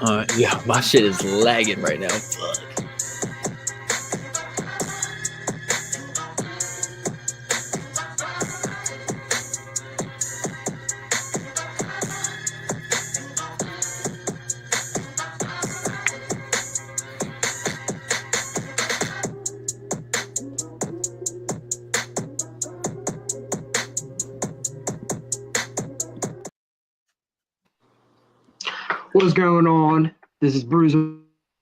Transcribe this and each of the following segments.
Yeah, my shit is lagging right now. Fuck. What's going on? This is Brews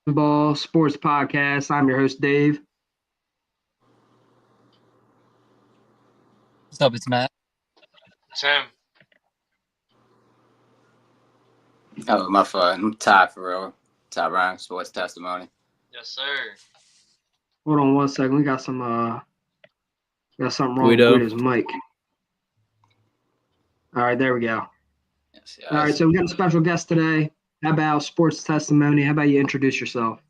Ball Sports Podcast. I'm your host, Dave. What's up? It's Matt. Sam. Oh, my fault. I'm Ty for real. Ty Ryan, Sports Testimony. Yes, sir. Hold on 1 second. We got something wrong Guido. with his mic. All right, there we go. Yes. All right, so we got a special guest today. How about Sports Testimony? How about you introduce yourself?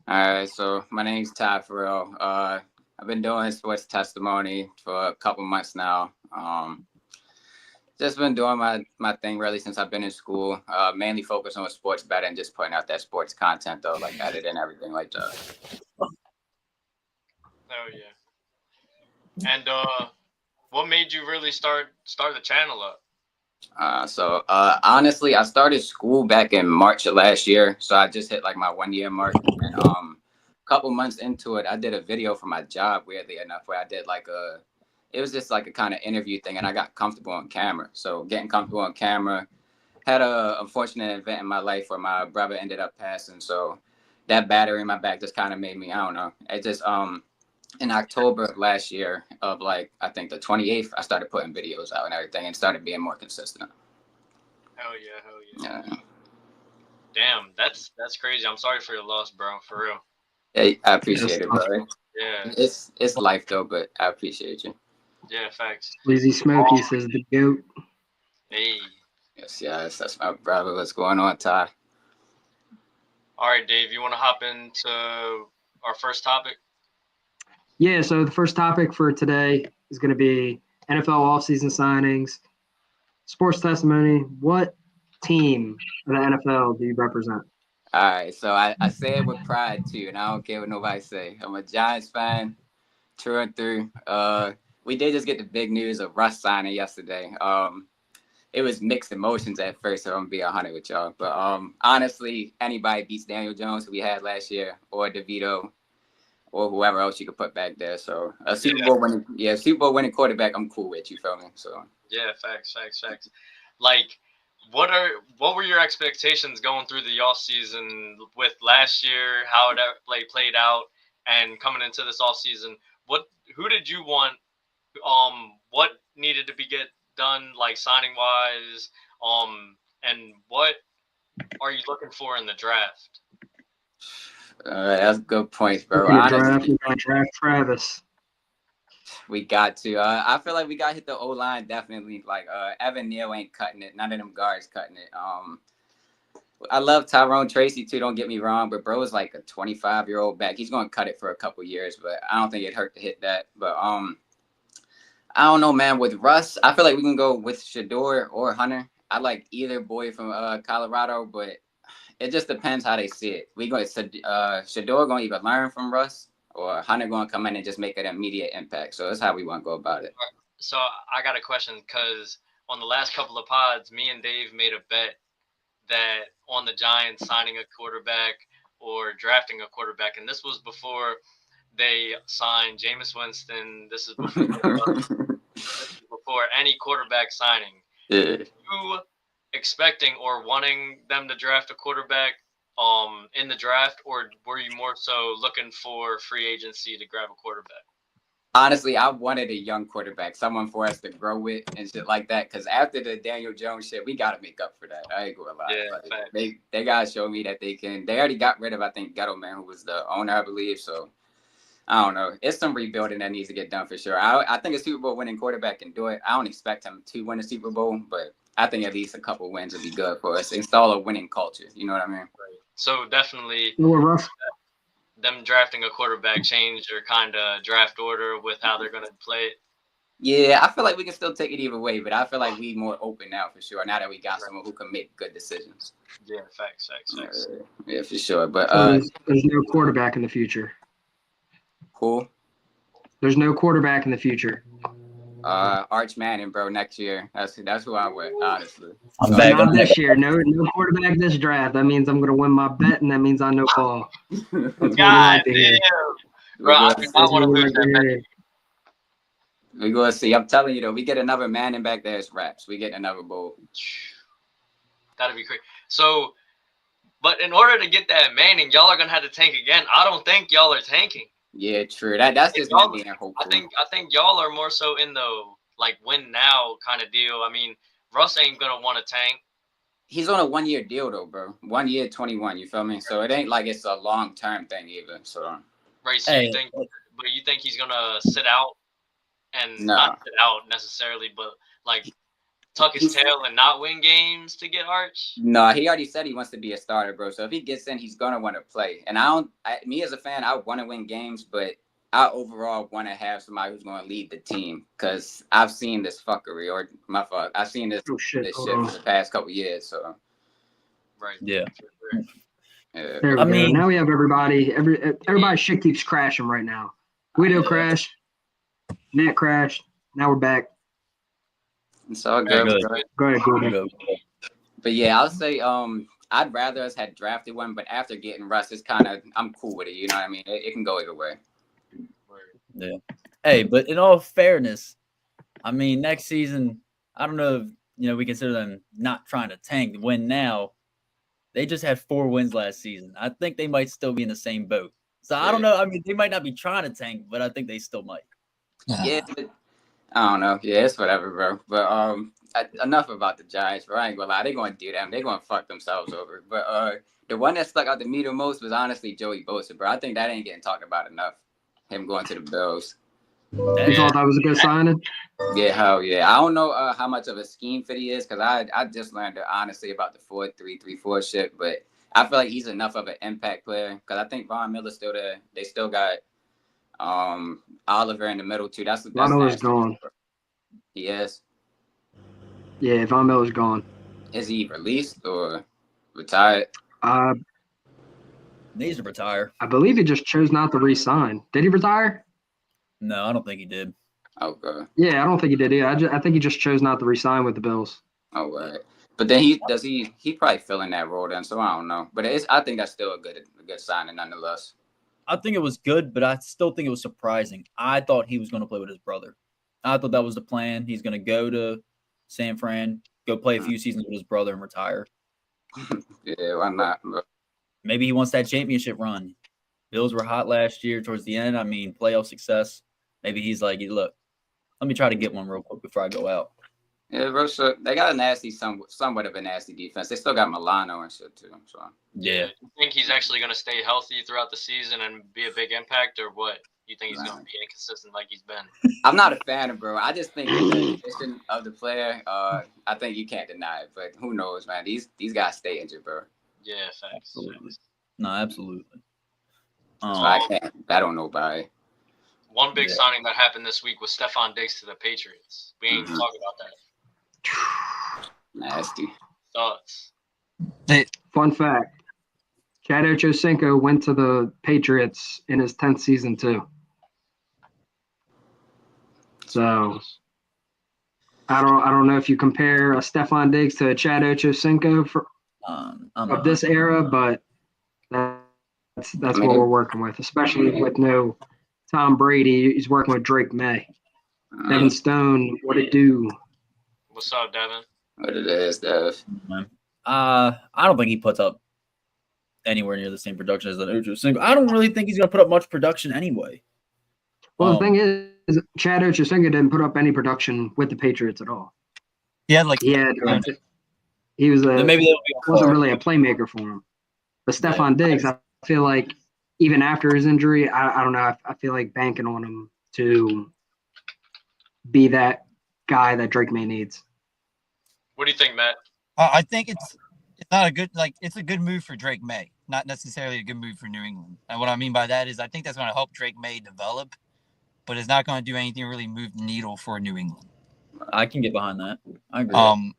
All right, so my name's Ty for real. I've been doing Sports Testimony for a couple months now. Just been doing my thing really since I've been in school. Mainly focused on sports betting, just putting out that sports content though, like editing and everything like that. Oh yeah. And what made you really start the channel up? Honestly, I started school back in March of last year, so I just hit like my 1 year mark, and a couple months into it, I did a video for my job. Weirdly enough, where I did it was just like a kind of interview thing, and I got comfortable on camera. So getting comfortable on camera, had a unfortunate event in my life where my brother ended up passing. So that battery in my back just kind of made me, I don't know. It just in October of last year, of like I think the 28th, I started putting videos out and everything, and started being more consistent. Hell yeah. Damn, that's crazy. I'm sorry for your loss, bro. For real. Hey, I appreciate it, bro. Yeah. It's life though, but I appreciate you. Yeah, facts. Lazy Smokey says the GOAT. Hey. Yes, that's my brother. What's going on, Ty? All right, Dave, you want to hop into our first topic? Yeah, so the first topic for today is going to be NFL offseason signings. Sports Testimony, what team of the NFL do you represent? All right, so I say it with pride too, and I don't care what nobody say. I'm a Giants fan, through and through. We did just get the big news of Russ signing yesterday. It was mixed emotions at first, so I'm gonna be 100 with y'all. But honestly, anybody beats Daniel Jones, who we had last year, or DeVito, or whoever else you could put back there. So a Super Bowl winning quarterback, I'm cool with. You feel me? So yeah, facts. Like, what were your expectations going through the off season with last year? How it played out, and coming into this off season, who did you want? What needed to get done, like signing wise? And what are you looking for in the draft? that's good points, bro. Honestly, draft Travis. We got to. I feel like we got to hit the O line definitely. Like Evan Neal ain't cutting it. None of them guards cutting it. I love Tyrone Tracy too. Don't get me wrong, but bro is like a 25-year-old back. He's going to cut it for a couple years, but I don't think it hurt to hit that. But I don't know, man. With Russ, I feel like we can go with Shador or Hunter. I like either boy from Colorado, but it just depends how they see it. Shador going to either learn from Russ, or Hunter going to come in and just make an immediate impact. So that's how we want to go about it. So I got a question, because on the last couple of pods, me and Dave made a bet that on the Giants signing a quarterback or drafting a quarterback, and this was before they signed Jameis Winston. This is before any quarterback signing. Yeah. You expecting or wanting them to draft a quarterback in the draft, or were you more so looking for free agency to grab a quarterback? Honestly, I wanted a young quarterback, someone for us to grow with and shit like that. Because after the Daniel Jones shit, we got to make up for that. I ain't gonna lie. Yeah, like, they got to show me that they can. They already got rid of, I think, Gettleman, who was the owner, I believe. So I don't know. It's some rebuilding that needs to get done for sure. I think a Super Bowl winning quarterback can do it. I don't expect him to win a Super Bowl, but I think at least a couple wins would be good for us. Install a winning culture. You know what I mean? Right. So definitely, them drafting a quarterback changed their kind of draft order with how they're going to play it. Yeah, I feel like we can still take it either way, but I feel like we more open now for sure. Now that we got someone who can make good decisions. Yeah, facts. Yeah, for sure. But So there's no quarterback in the future. who? There's no quarterback in the future. Arch Manning, bro. Next year, that's who I would honestly. I'm back. Not this year. No quarterback this draft. That means I'm going to win my bet, and that means I know ball. That's what we God like to hear. damn, bro! I do That's not want what to we lose like to that bet. hear. We're gonna see. I'm telling you though, we get another Manning back there, it's wraps. We get another bowl. That'd be crazy. So, but in order to get that Manning, y'all are gonna have to tank again. I don't think y'all are tanking. Yeah, true. That's just Y'all- me being hopeful. I think y'all are more so in the like win now kind of deal. I mean, Russ ain't gonna want to tank. He's on a 1-year deal though, bro. 1 year, 21. You feel me? So it ain't like it's a long-term thing either. So Right? So Hey. you think he's gonna sit out and No. not sit out necessarily, but like tuck his tail and not win games to get Arch? no, he already said he wants to be a starter, bro. So if he gets in, he's gonna want to play. And me as a fan, I want to win games, but I overall want to have somebody who's going to lead the team because I've seen this fuckery or my fault. I've seen this Oh, shit. shit Hold for on. the past couple years. So Right. Yeah. yeah. There we I go. mean- Now we have everybody. Everybody's shit keeps crashing right now. Guido crashed. Matt crashed. Now we're back. It's all Very good. good. Bro. Go ahead, Guido. But yeah, I'll say I'd rather us had drafted one, but after getting Russ, it's kind of I'm cool with it. You know what I mean? It can go either way. Yeah. Hey, but in all fairness, I mean, next season, I don't know if we consider them not trying to tank. Win now, they just had 4 wins last season. I think they might still be in the same boat. So I don't know. I mean, they might not be trying to tank, but I think they still might. Yeah, but I don't know. Yeah, it's whatever, bro. But enough about the Giants, bro. I ain't gonna lie, they're gonna do them. They're gonna fuck themselves over. But the one that stuck out to me the most was honestly Joey Bosa, bro. I think that ain't getting talked about enough. Him going to the Bills. You thought that was a good signing? Yeah, hell yeah. I don't know how much of a scheme fit he is because I just learned honestly about the 4-3-3-4 shit, but I feel like he's enough of an impact player because I think Von Miller's still there. They still got Oliver in the middle too. That's Von Miller's nasty. gone. He is. Yeah, Von Miller's gone. Is he released or retired? Needs to retire. I believe he just chose not to re-sign. Did he retire? No, I don't think he did. Okay. Yeah, I don't think he did either. I think he just chose not to re-sign with the Bills. All right. But then he probably filling that role then, so I don't know. But I think that's still a good signing nonetheless. I think it was good, but I still think it was surprising. I thought he was going to play with his brother. I thought that was the plan. He's going to go to San Fran, go play a few seasons with his brother and retire. Yeah, why not? Bro? Maybe he wants that championship run. Bills were hot last year towards the end. I mean, playoff success. Maybe he's like, look, let me try to get one real quick before I go out. Yeah, bro. So they got a nasty, somewhat of a nasty defense. They still got Milano and shit too. So Yeah. You think he's actually going to stay healthy throughout the season and be a big impact, or what? You think he's going to be inconsistent like he's been? I'm not a fan of bro. I just think the condition of the player. I think you can't deny it. But who knows, man? These guys stay injured, bro. Yeah, thanks. Absolutely. No, absolutely. So I don't know about it. One big signing that happened this week was Stephon Diggs to the Patriots. We ain't talk about that. Nasty. Thoughts? Fun fact. Chad Ochocinco went to the Patriots in his 10th season too. So I don't know if you compare a Stephon Diggs to a Chad Ochocinco of this era, but that's what we're working with, especially with no Tom Brady. He's working with Drake May. Devin Stone, what it do? What's up, Devin? What it is, Dev? I don't think he puts up anywhere near the same production as an Ochocinco. I don't really think he's going to put up much production anyway. Well, the thing is, Chad Ochocinco didn't put up any production with the Patriots at all. Yeah, like he was maybe wasn't really a playmaker for him. But Stephon Diggs, I feel like even after his injury, I don't know. I feel like banking on him to be that guy that Drake May needs. What do you think, Matt? I think it's not a good it's a good move for Drake May, not necessarily a good move for New England. And what I mean by that is I think that's going to help Drake May develop but it's not going to do anything to really move the needle for New England. I can get behind that. I agree.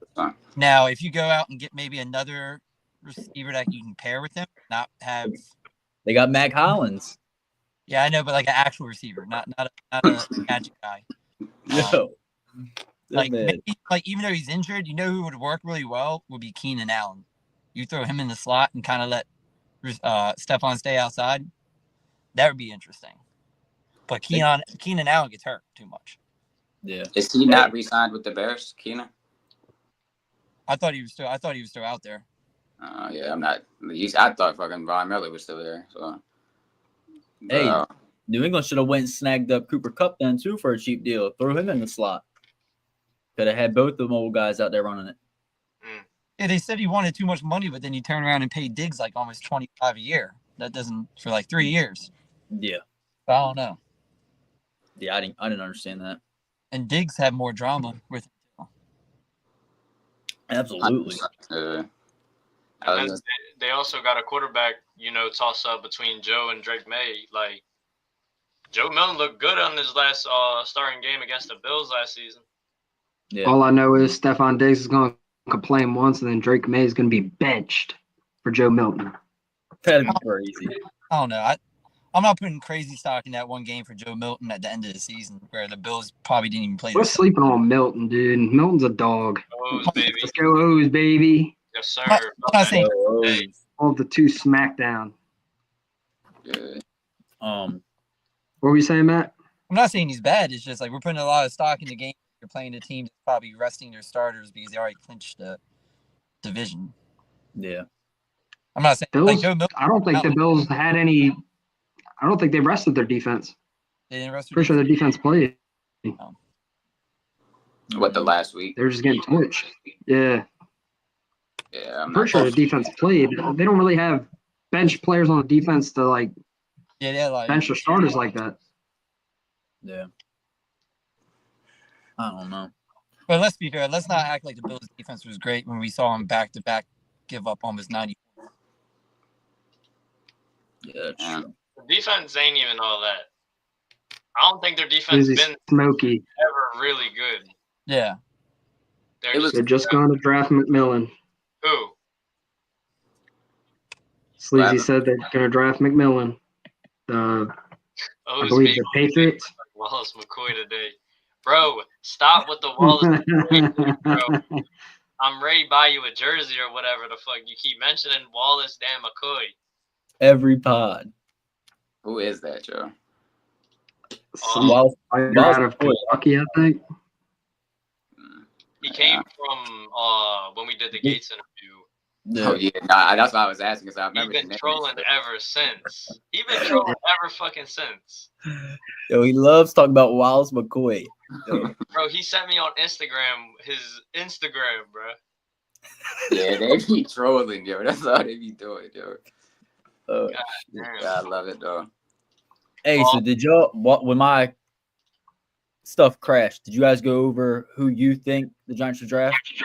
Now, if you go out and get maybe another receiver that you can pair with him, not have. They got Mac Hollins. Yeah, I know, but like an actual receiver, not a magic guy. Yo. Maybe, even though he's injured, who would work really well would be Keenan Allen. You throw him in the slot and kind of let Stephon stay outside. That would be interesting. But Keenan Allen gets hurt too much. Yeah. Is he not re-signed with the Bears, Keenan? I thought he was still out there. Yeah, I'm not. I thought fucking Von Miller was still there. So. Hey, New England should have went and snagged up Cooper Kupp then too for a cheap deal. Throw him in the slot. Could have had both of them old guys out there running it. Yeah, they said he wanted too much money, but then he turned around and paid Diggs like almost $25 a year. That doesn't for like 3 years. Yeah. I don't know. Yeah, I didn't understand that. And Diggs had more drama with him. Absolutely. And they also got a quarterback, toss up between Joe and Drake May. Like, Joe Milton looked good on his last starting game against the Bills last season. Yeah. All I know is Stephon Diggs is going to complain once, and then Drake May is going to be benched for Joe Milton. That'd be crazy. I don't know. I'm not putting crazy stock in that one game for Joe Milton at the end of the season where the Bills probably didn't even play. We're sleeping on Milton, dude. Milton's a dog. O's, baby. Let's go O's, baby. Yes, sir. I'm not saying all the 2 SmackDown. Good. What were you saying, Matt? I'm not saying he's bad. It's just like we're putting a lot of stock in the game. You're playing a team that's probably resting their starters because they already clinched the division. Yeah. I'm not saying Bills, Joe Milton. I don't think the Bills had any. I don't think they rested their defense. They didn't rest. Pretty sure their defense played. What, the last week? They're just getting torched. Yeah. Yeah, I'm pretty sure the defense played. They don't really have bench players on the defense to bench their starters like that. Yeah. I don't know. But let's be fair. Let's not act like the Bills' defense was great when we saw them back-to-back give up almost 90. Yeah, that's true. The defense ain't even all that. I don't think their defense been smoky. ever really good. Yeah. They're just going to draft McMillan. Who? Sleazy said they're going to draft McMillan. I believe the Patriots. Wallace McCoy today. Bro, stop with the Wallace McCoy, bro. I'm ready to buy you a jersey or whatever the fuck. You keep mentioning Wallace damn McCoy. Every pod. Who is that, Joe? Wallace out of Kentucky, I think. He came from when we did the Gates interview. Yeah. Oh yeah, that's what I was asking because I remember. He's been trolling ever since. He's been trolling ever fucking since. Yo, he loves talking about Wallace McCoy. Bro, he sent me on Instagram his Instagram, bro. Yeah, they be trolling, yo. That's all they be doing, yo. God, I love it though. Hey, so did y'all when my stuff crashed? Did you guys go over who you think the Giants should draft?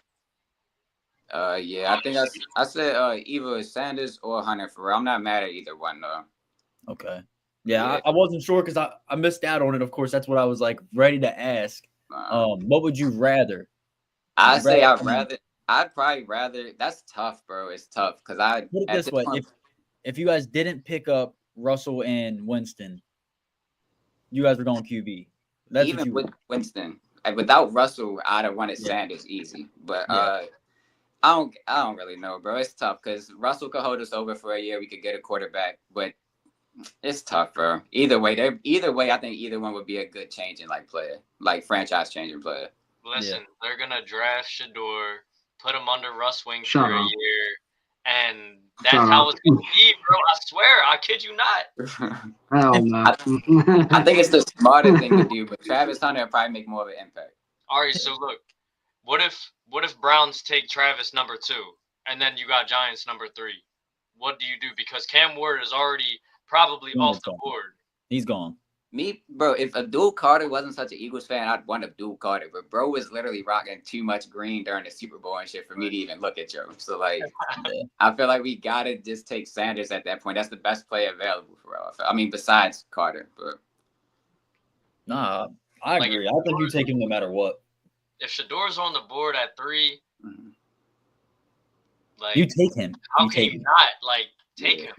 Yeah, I think I said either Sanders or Hunter Farrell. I'm not mad at either one though. Okay. Yeah. I wasn't sure because I missed out on it. Of course, that's what I was like ready to ask. What would you rather? I'd probably rather. That's tough, bro. It's tough because put it this way: if you guys didn't pick up Russell and Winston, you guys were going QB. That's even with Winston. Without Russell, I'd have wanted Sanders easy, but I don't really know, bro. It's tough because Russell could hold us over for a year. We could get a quarterback, but it's tough, bro. Either way, I think either one would be a good changing player, like franchise changing player. Listen, they're gonna draft Shador, put him under Russ Wing for a year, and that's how it's gonna be, bro. I swear, I kid you not. Hell no. I think it's the smarter thing to do, but Travis Hunter will probably make more of an impact. All right, so look, what if Browns take Travis number 2, and then you got Giants number 3? What do you do? Because Cam Ward is already probably off the board. He's gone. Me, bro, if Abdul Carter wasn't such an Eagles fan, I'd want Abdul Carter. But bro was literally rocking too much green during the Super Bowl and shit for me to even look at Joe. So, I feel like we got to just take Sanders at that point. That's the best player available for us. I mean, besides Carter. But Nah, I agree. I think you take him no matter what. If Shador's on the board at 3, like you take him. How can you not take him?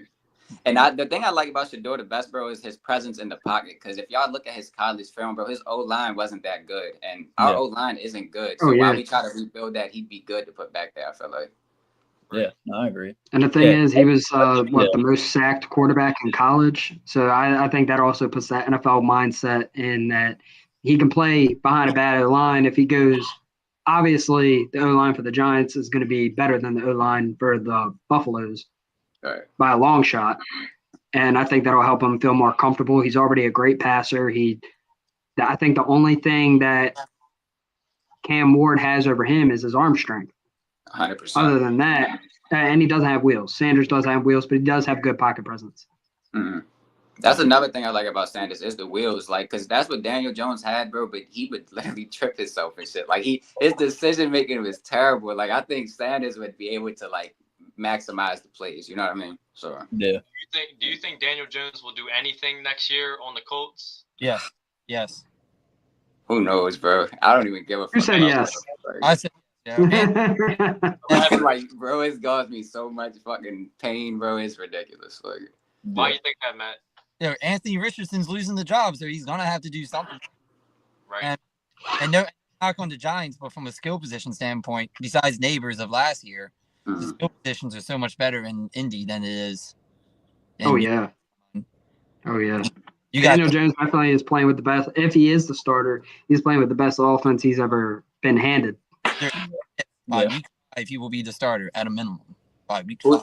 And the thing I like about Shador the best, bro, is his presence in the pocket. Because if y'all look at his college film, bro, his O-line wasn't that good. And our O-line isn't good. So while we try to rebuild that, he'd be good to put back there, I feel like. Yeah, I agree. And the thing is, he was the most sacked quarterback in college. So I think that also puts that NFL mindset in that he can play behind a bad O-line if he goes. Obviously, the O-line for the Giants is going to be better than the O-line for the Buffaloes by a long shot. And I think that'll help him feel more comfortable. He's already a great passer. I think the only thing that Cam Ward has over him is his arm strength. 100%. Other than that, and he doesn't have wheels. Sanders doesn't have wheels, but he does have good pocket presence. Mm-hmm. That's another thing I like about Sanders is the wheels, because that's what Daniel Jones had, bro. But he would literally trip himself and shit. His decision making was terrible. I think Sanders would be able to maximize the plays. You know what I mean? So yeah. Do you think Daniel Jones will do anything next year on the Colts? Yeah. Yes. Who knows, bro? I don't even give a fuck. Who said yes? I said. Yeah. Bro, it's caused me so much fucking pain, bro. It's ridiculous. Why do you think that, Matt? Anthony Richardson's losing the job, so he's gonna have to do something. Right. And no knock on the Giants, but from a skill position standpoint, besides neighbors of last year, the skill positions are so much better in Indy than it is. Oh yeah. Daniel Daniel Jones definitely is playing with the best. If he is the starter, he's playing with the best offense he's ever been handed. By week 5, he will be the starter at a minimum. By week 5.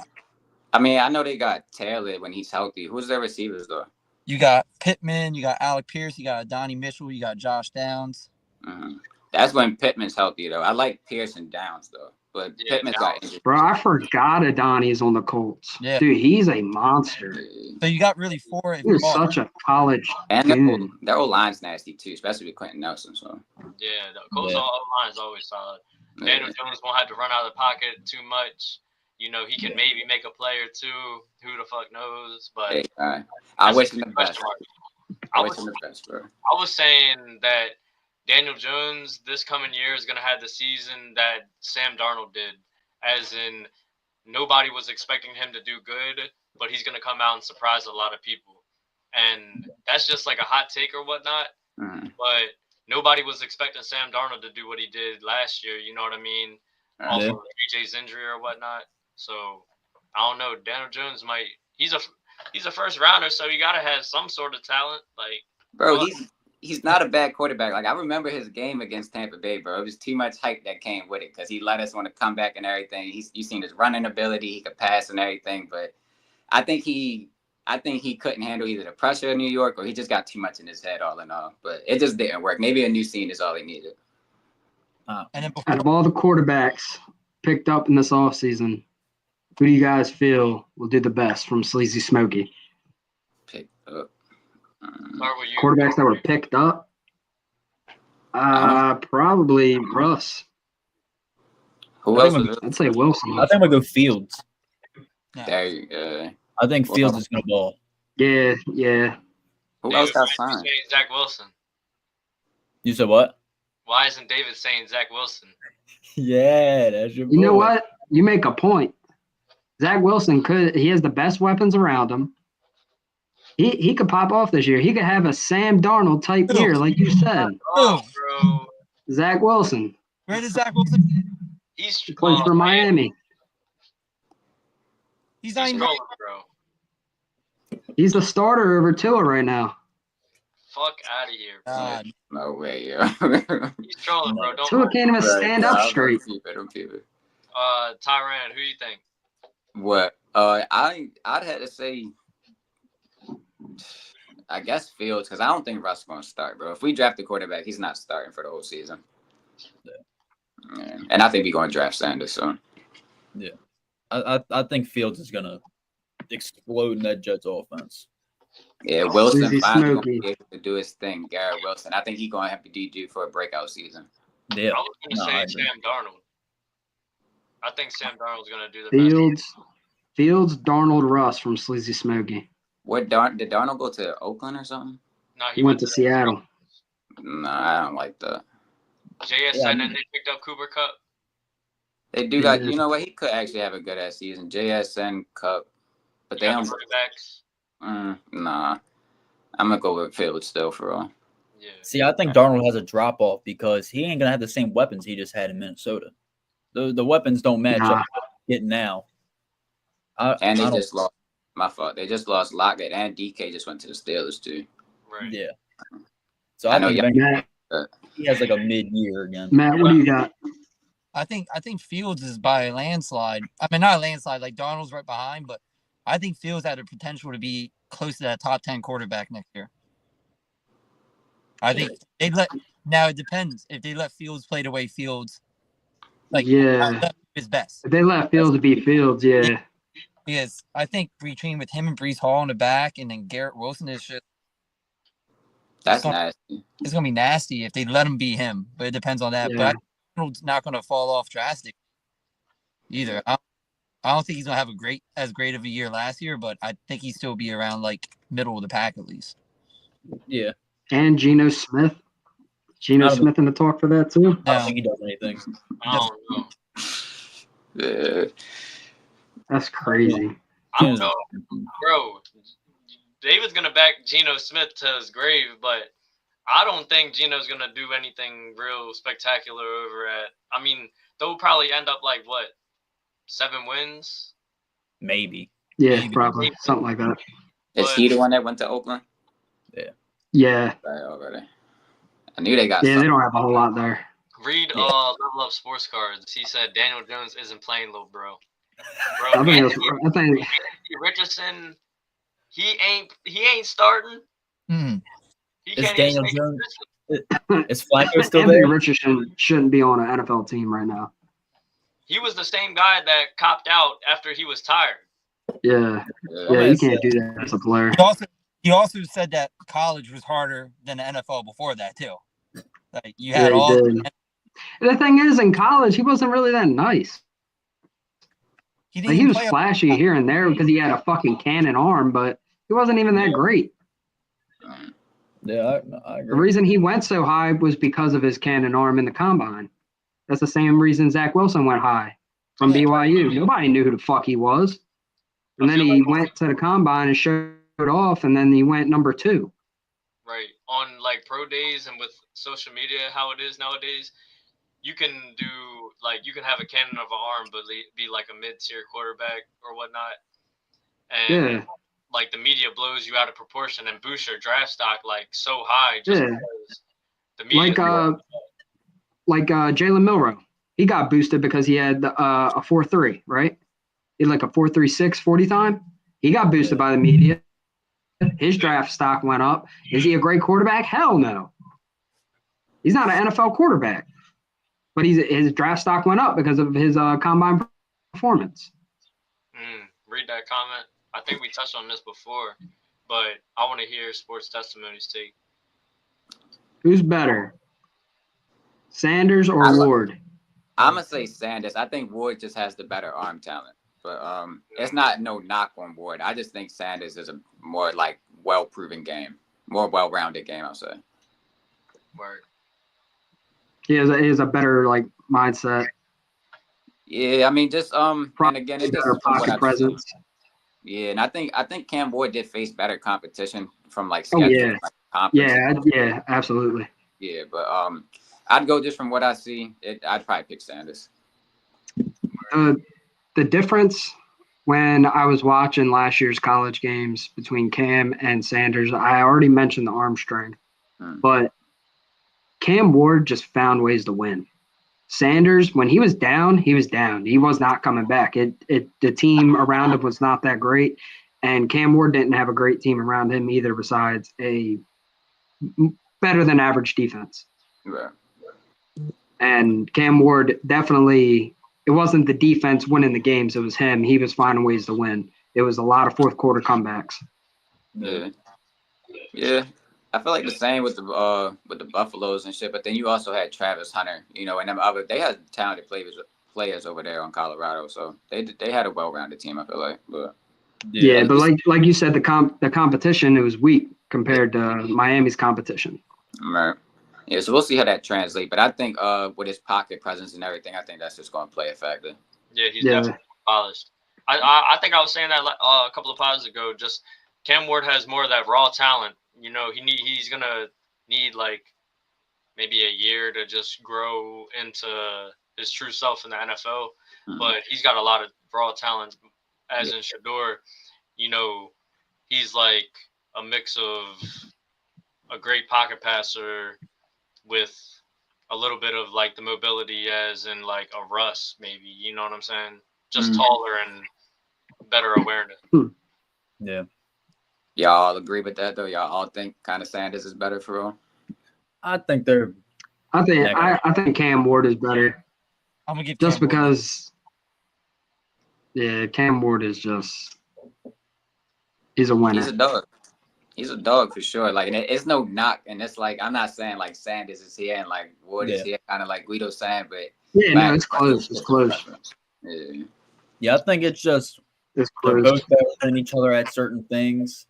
I mean, I know they got Taylor when he's healthy. Who's their receivers, though? You got Pittman, you got Alec Pierce, you got Donnie Mitchell, you got Josh Downs. Mm-hmm. That's when Pittman's healthy, though. I like Pierce and Downs, though. But Pittman's got injured. Bro, I forgot Adoni's on the Colts. Yeah. Dude, he's a monster. So you got really 4. He was such a college and their O-line's nasty, too, especially with Quentin Nelson. So yeah, the Colts O-line is always solid. Daniel Jones won't have to run out of the pocket too much. You know, he can maybe make a play or two. Who the fuck knows? But I wish him the best. I wish him the best, bro. I was saying that Daniel Jones this coming year is going to have the season that Sam Darnold did, as in nobody was expecting him to do good, but he's going to come out and surprise a lot of people. And that's just like a hot take or whatnot. But nobody was expecting Sam Darnold to do what he did last year. You know what I mean? Also, AJ's injury or whatnot. So I don't know. Daniel Jones he's a first rounder, so you gotta have some sort of talent. Bro, he's not a bad quarterback. I remember his game against Tampa Bay, bro. It was too much hype that came with it because he let us want to come back and everything. You seen his running ability, he could pass and everything, but I think he couldn't handle either the pressure in New York or he just got too much in his head all in all. But it just didn't work. Maybe a new scene is all he needed. Out of all the quarterbacks picked up in this offseason, who do you guys feel will do the best from Sleazy Smokey? Picked up. Quarterbacks that were picked up? Probably Russ. Who else? I'd say Wilson. I think we'll go Fields. There you go. I think Fields is going to ball. Yeah. Who else got signed? Zach Wilson. You said what? Why isn't David saying Zach Wilson? Yeah, that's your boy. You know what? You make a point. Zach Wilson he has the best weapons around him. He could pop off this year. He could have a Sam Darnold type year, like you said. Oh, bro. Zach Wilson. Where does Zach Wilson? He plays for Miami. He's not even, bro. He's the starter over Tua right now. Fuck out of here, bro. No way, yo. He's trolling, bro. Tua can't even stand up straight. Don't keep it. Tyrann, who you think? What? I'd have to say, I guess Fields, because I don't think Russ is going to start, bro. If we draft a quarterback, he's not starting for the whole season. Yeah. And I think we're going to draft Sanders soon. Yeah. I think Fields is going to explode in that Jets offense. Yeah, Wilson finally going to be able to do his thing, Garrett Wilson. I think he's going to have to do for a breakout season. Yeah. I was going to say Sam Darnold. I think Sam Darnold's going to do the best. Fields, Darnold, Russ from Sleazy Smokey. Did Darnold go to Oakland or something? No, he went to Seattle. I don't like that. JSN and they picked up Cooper Kupp. They do got, you know what? He could actually have a good ass season. JSN Cup, but they don't. Nah, I'm gonna go with Fields still for all. Yeah. See, I think Darnold has a drop off because he ain't gonna have the same weapons he just had in Minnesota. The weapons don't match up getting now. And they just lost. My fault. They just lost Lockett and DK just went to the Steelers too. Right. Yeah. So I think he has like a mid-year again. Matt, what do you got? I think Fields is by a landslide. I mean, not a landslide, like Darnold's right behind, but I think Fields had the potential to be close to that top 10 quarterback next year. I think now it depends if they let Fields play the way Fields his best. If they let Fields be Fields, yeah. Because I think between with him and Brees Hall in the back and then Garrett Wilson is just nasty. It's gonna be nasty if they let him be him, but it depends on that. Yeah. But Darnold's not gonna fall off drastic either. I don't think he's gonna have as great of a year last year, but I think he'd still be around like middle of the pack at least. Yeah. And Geno Smith. Smith in the talk for that too? I don't think he does anything. I don't know. That's crazy. I don't know. Bro, David's going to back Geno Smith to his grave, but I don't think Geno's going to do anything real spectacular over at – I mean, they'll probably end up like, what, 7 wins? Maybe. Yeah, probably. Something like that. Is he the one that went to Oakland? Yeah. Yeah. Already. I knew they got they don't have a whole lot there. Read Level Up Sports Cards. He said Daniel Jones isn't playing, little bro. I think Richardson, he ain't starting. He can't Daniel Jones. Is Flacco still Anthony there? Richardson shouldn't be on an NFL team right now. He was the same guy that copped out after he was tired. Yeah, you can't do that as a player. He also said that college was harder than the NFL before that too. Like you had The thing is, in college, he wasn't really that nice. He was flashy here and there because he had a fucking cannon arm, but he wasn't even that great. Yeah, I agree. The reason he went so high was because of his cannon arm in the combine. That's the same reason Zach Wilson went high from BYU. Nobody knew who the fuck he was. And then he went to the combine and showed off, and then he went number 2. Right. On like pro days and with social media, how it is nowadays, you can have a cannon of an arm, but be like a mid-tier quarterback or whatnot. And like the media blows you out of proportion and boosts your draft stock like so high just because the media. Like Jalen Milroe, he got boosted because he had a 4.3, right? He had like a 4.36 40 time. He got boosted by the media. His draft stock went up. Is he a great quarterback? Hell no. He's not an NFL quarterback. But his draft stock went up because of his combine performance. Read that comment. I think we touched on this before, but I want to hear Sports Testimony's take. Who's better, Sanders or Ward? I'm going to say Sanders. I think Ward just has the better arm talent. But it's not no knock on Ward. I just think Sanders is a more like well-proven game, more well-rounded game, I'll say. Word. He has a better like mindset. Yeah, I mean just and again it's just pocket presence. Yeah, and I think Cam Ward did face better competition from like schedule. Yeah, absolutely. Yeah, but I'd go just from what I see. I'd probably pick Sanders. The difference when I was watching last year's college games between Cam and Sanders, I already mentioned the arm strength, but Cam Ward just found ways to win. Sanders, when he was down, he was down. He was not coming back. The team around him was not that great, and Cam Ward didn't have a great team around him either besides a better than average defense. Right. And Cam Ward definitely – it wasn't the defense winning the games. It was him. He was finding ways to win. It was a lot of fourth quarter comebacks. Yeah. I feel like the same with the Buffaloes and shit. But then you also had Travis Hunter, and them other. They had talented players over there on Colorado. So they had a well-rounded team. I feel like. But but like you said, the competition, it was weak compared to Miami's competition. Right. Yeah, so we'll see how that translates. But I think with his pocket presence and everything, I think that's just going to play a factor. Yeah, he's definitely polished. I think I was saying that a couple of pods ago. Just Cam Ward has more of that raw talent. You know, he's gonna need like maybe a year to just grow into his true self in the NFL. But he's got a lot of raw talent. As in Shador, you know, he's like a mix of a great pocket passer with a little bit of like the mobility as in like a Russ, maybe, you know what I'm saying? Just taller and better awareness. Yeah. Y'all all agree with that though? Y'all all think kind of Sanders is better for real? I think they're. I think Cam Ward is better. I'm gonna give just Cam because. Yeah, Cam Ward is just. He's a winner. He's a dog. He's a dog for sure. Like, and it's no knock, and it's like I'm not saying like Sanders is here and like Ward is here, kind of like Guido's saying, but no, it's close. It's close. Yeah, I think it's just they're both better than each other at certain things.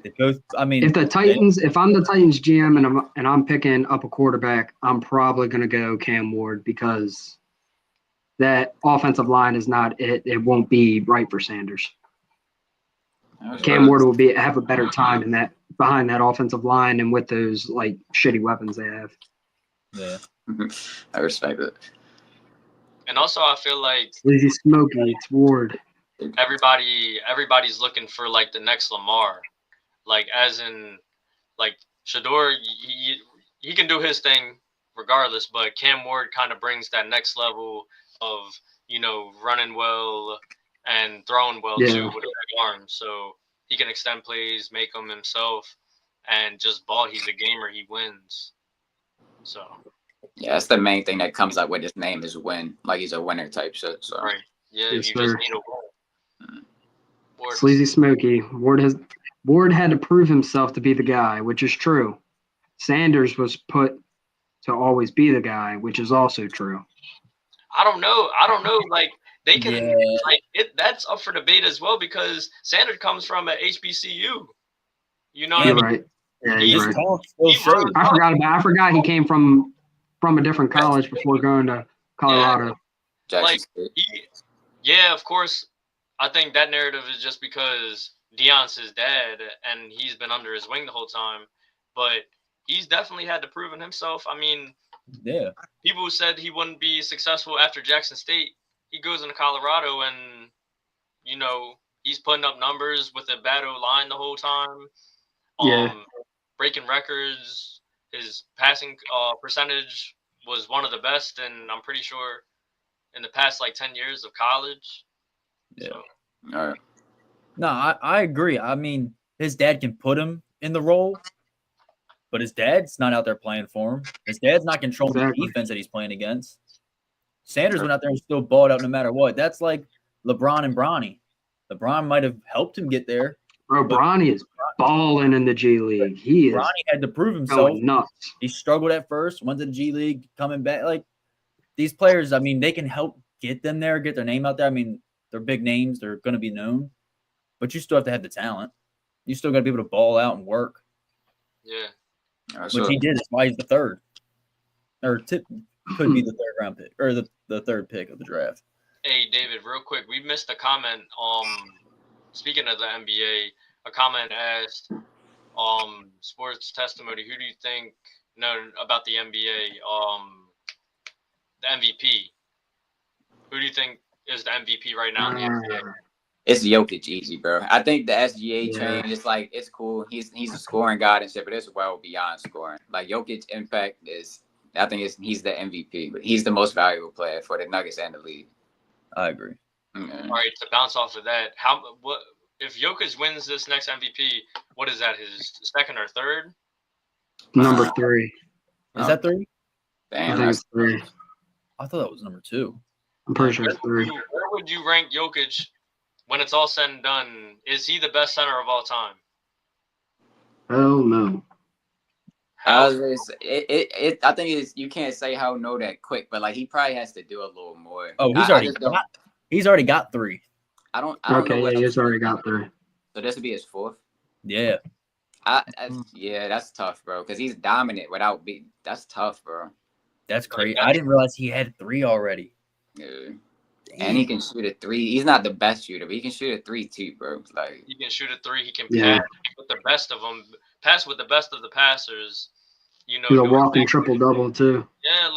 They both. I mean, if I'm the Titans GM and I'm picking up a quarterback, I'm probably going to go Cam Ward because that offensive line is not it. It won't be right for Sanders. Cam Ward will have a better time in that behind that offensive line and with those like shitty weapons they have. Yeah, I respect it. And also, I feel like Sleazy Smokey, it's Ward. Everybody's looking for like the next Lamar, like as in like Shador. He can do his thing regardless, but Cam Ward kind of brings that next level of running well and throwing well too with his arm, so he can extend plays, make them himself, and just ball. He's a gamer. He wins. So. Yeah, that's the main thing that comes up with his name is win. Like he's a winner type shit. So. Right. Yeah, yes, you just need a win. Sleazy Smokey. Ward had to prove himself to be the guy, which is true. Sanders was put to always be the guy, which is also true. I don't know. Like they can that's up for debate as well because Sanders comes from an HBCU. You know what I mean? Right. Yeah, you're right. I forgot he came from a different college before going to Colorado. Yeah. Yeah, of course. I think that narrative is just because Deion's his dad and he's been under his wing the whole time. But he's definitely had to prove himself. I mean, people who said he wouldn't be successful after Jackson State, he goes into Colorado and, he's putting up numbers with a bad O-line the whole time. Breaking records. His passing percentage was one of the best, and I'm pretty sure in the past 10 years of college. Yeah. So. All right. No, I agree. I mean, his dad can put him in the role, but his dad's not out there playing for him. His dad's not controlling the defense that he's playing against. Sanders went out there and still balled out no matter what. That's like LeBron and Bronny. LeBron might have helped him get there. Bro, Bronny is balling in the G League. Bronny had to prove himself. Nuts. He struggled at first, went to the G League, coming back. Like these players, I mean, they can help get them there, get their name out there. I mean, they're big names. They're going to be known. But you still have to have the talent. You still got to be able to ball out and work. Yeah. Which he did. That's why he's the third. Or could be the third round pick. Or the third pick of the draft. Hey, David, real quick. We missed a comment. Speaking of the NBA, a comment asked, sports testimony, who do you think about the NBA, the MVP? Who do you think is the MVP right now in the NBA? It's Jokic easy, bro. I think the SGA train is it's cool. He's a scoring god and shit, but it's well beyond scoring. Like Jokic's impact he's the MVP, but he's the most valuable player for the Nuggets and the league. I agree. Mm-hmm. All right, to bounce off of that, what if Jokic wins this next MVP? What is that? His second or third? Number 3. Is that 3? Damn, I think it's 3. I thought that was number 2. I'm pretty sure it's 3. Where would you rank Jokic when it's all said and done? Is he the best center of all time? Hell no. I think you can't say how no that quick, but he probably has to do a little more. Oh, he's already got 3. I don't know he's already got 3. So this would be his 4th. Yeah. Yeah, that's tough, bro. Because he's dominant without being. That's tough, bro. That's crazy. I didn't realize he had 3 already. Yeah. And he can shoot a 3. He's not the best shooter, but he can shoot a 3 too, bro. Like he can shoot a 3. He can pass with the best of them. Pass with the best of the passers. You know, he's a walking triple-double too. Yeah,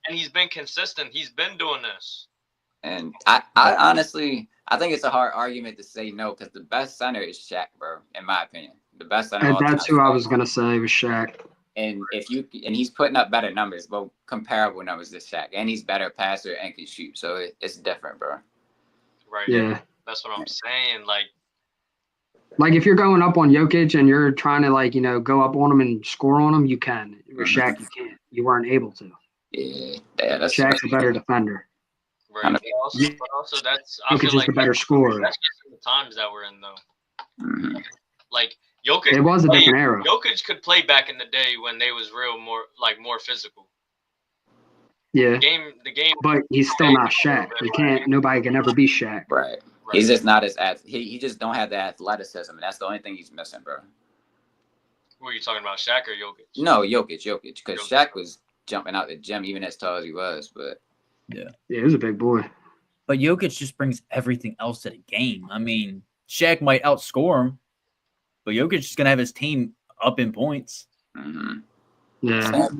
and he's been consistent. He's been doing this. And I honestly, I think it's a hard argument to say no because the best center is Shaq, bro. In my opinion, the best center. And that's who I was gonna say was Shaq. And he's putting up better numbers, but comparable numbers to Shaq, and he's better passer and can shoot, so it's different, bro. Right. Yeah. That's what I'm saying. Like if you're going up on Jokic and you're trying to go up on him and score on him, you can. With Shaq, you can't. You weren't able to. Yeah, that's Shaq's a better defender. Right. But also that's I Jokic feel is like the better scorer. that's just the times that we're in though. Mm-hmm. Like Jokic, it was a different era. Jokic could play back in the day when they was more physical. Yeah. The game. But he's still not Shaq. Nobody can ever be Shaq. Right. He's just not as he just don't have the athleticism, and that's the only thing he's missing, bro. Were you talking about Shaq or Jokic? No, Jokic, because Shaq was jumping out the gym even as tall as he was, but yeah, he was a big boy. But Jokic just brings everything else to the game. I mean, Shaq might outscore him, but Jokic is gonna have his team up in points. Mm-hmm. Yeah,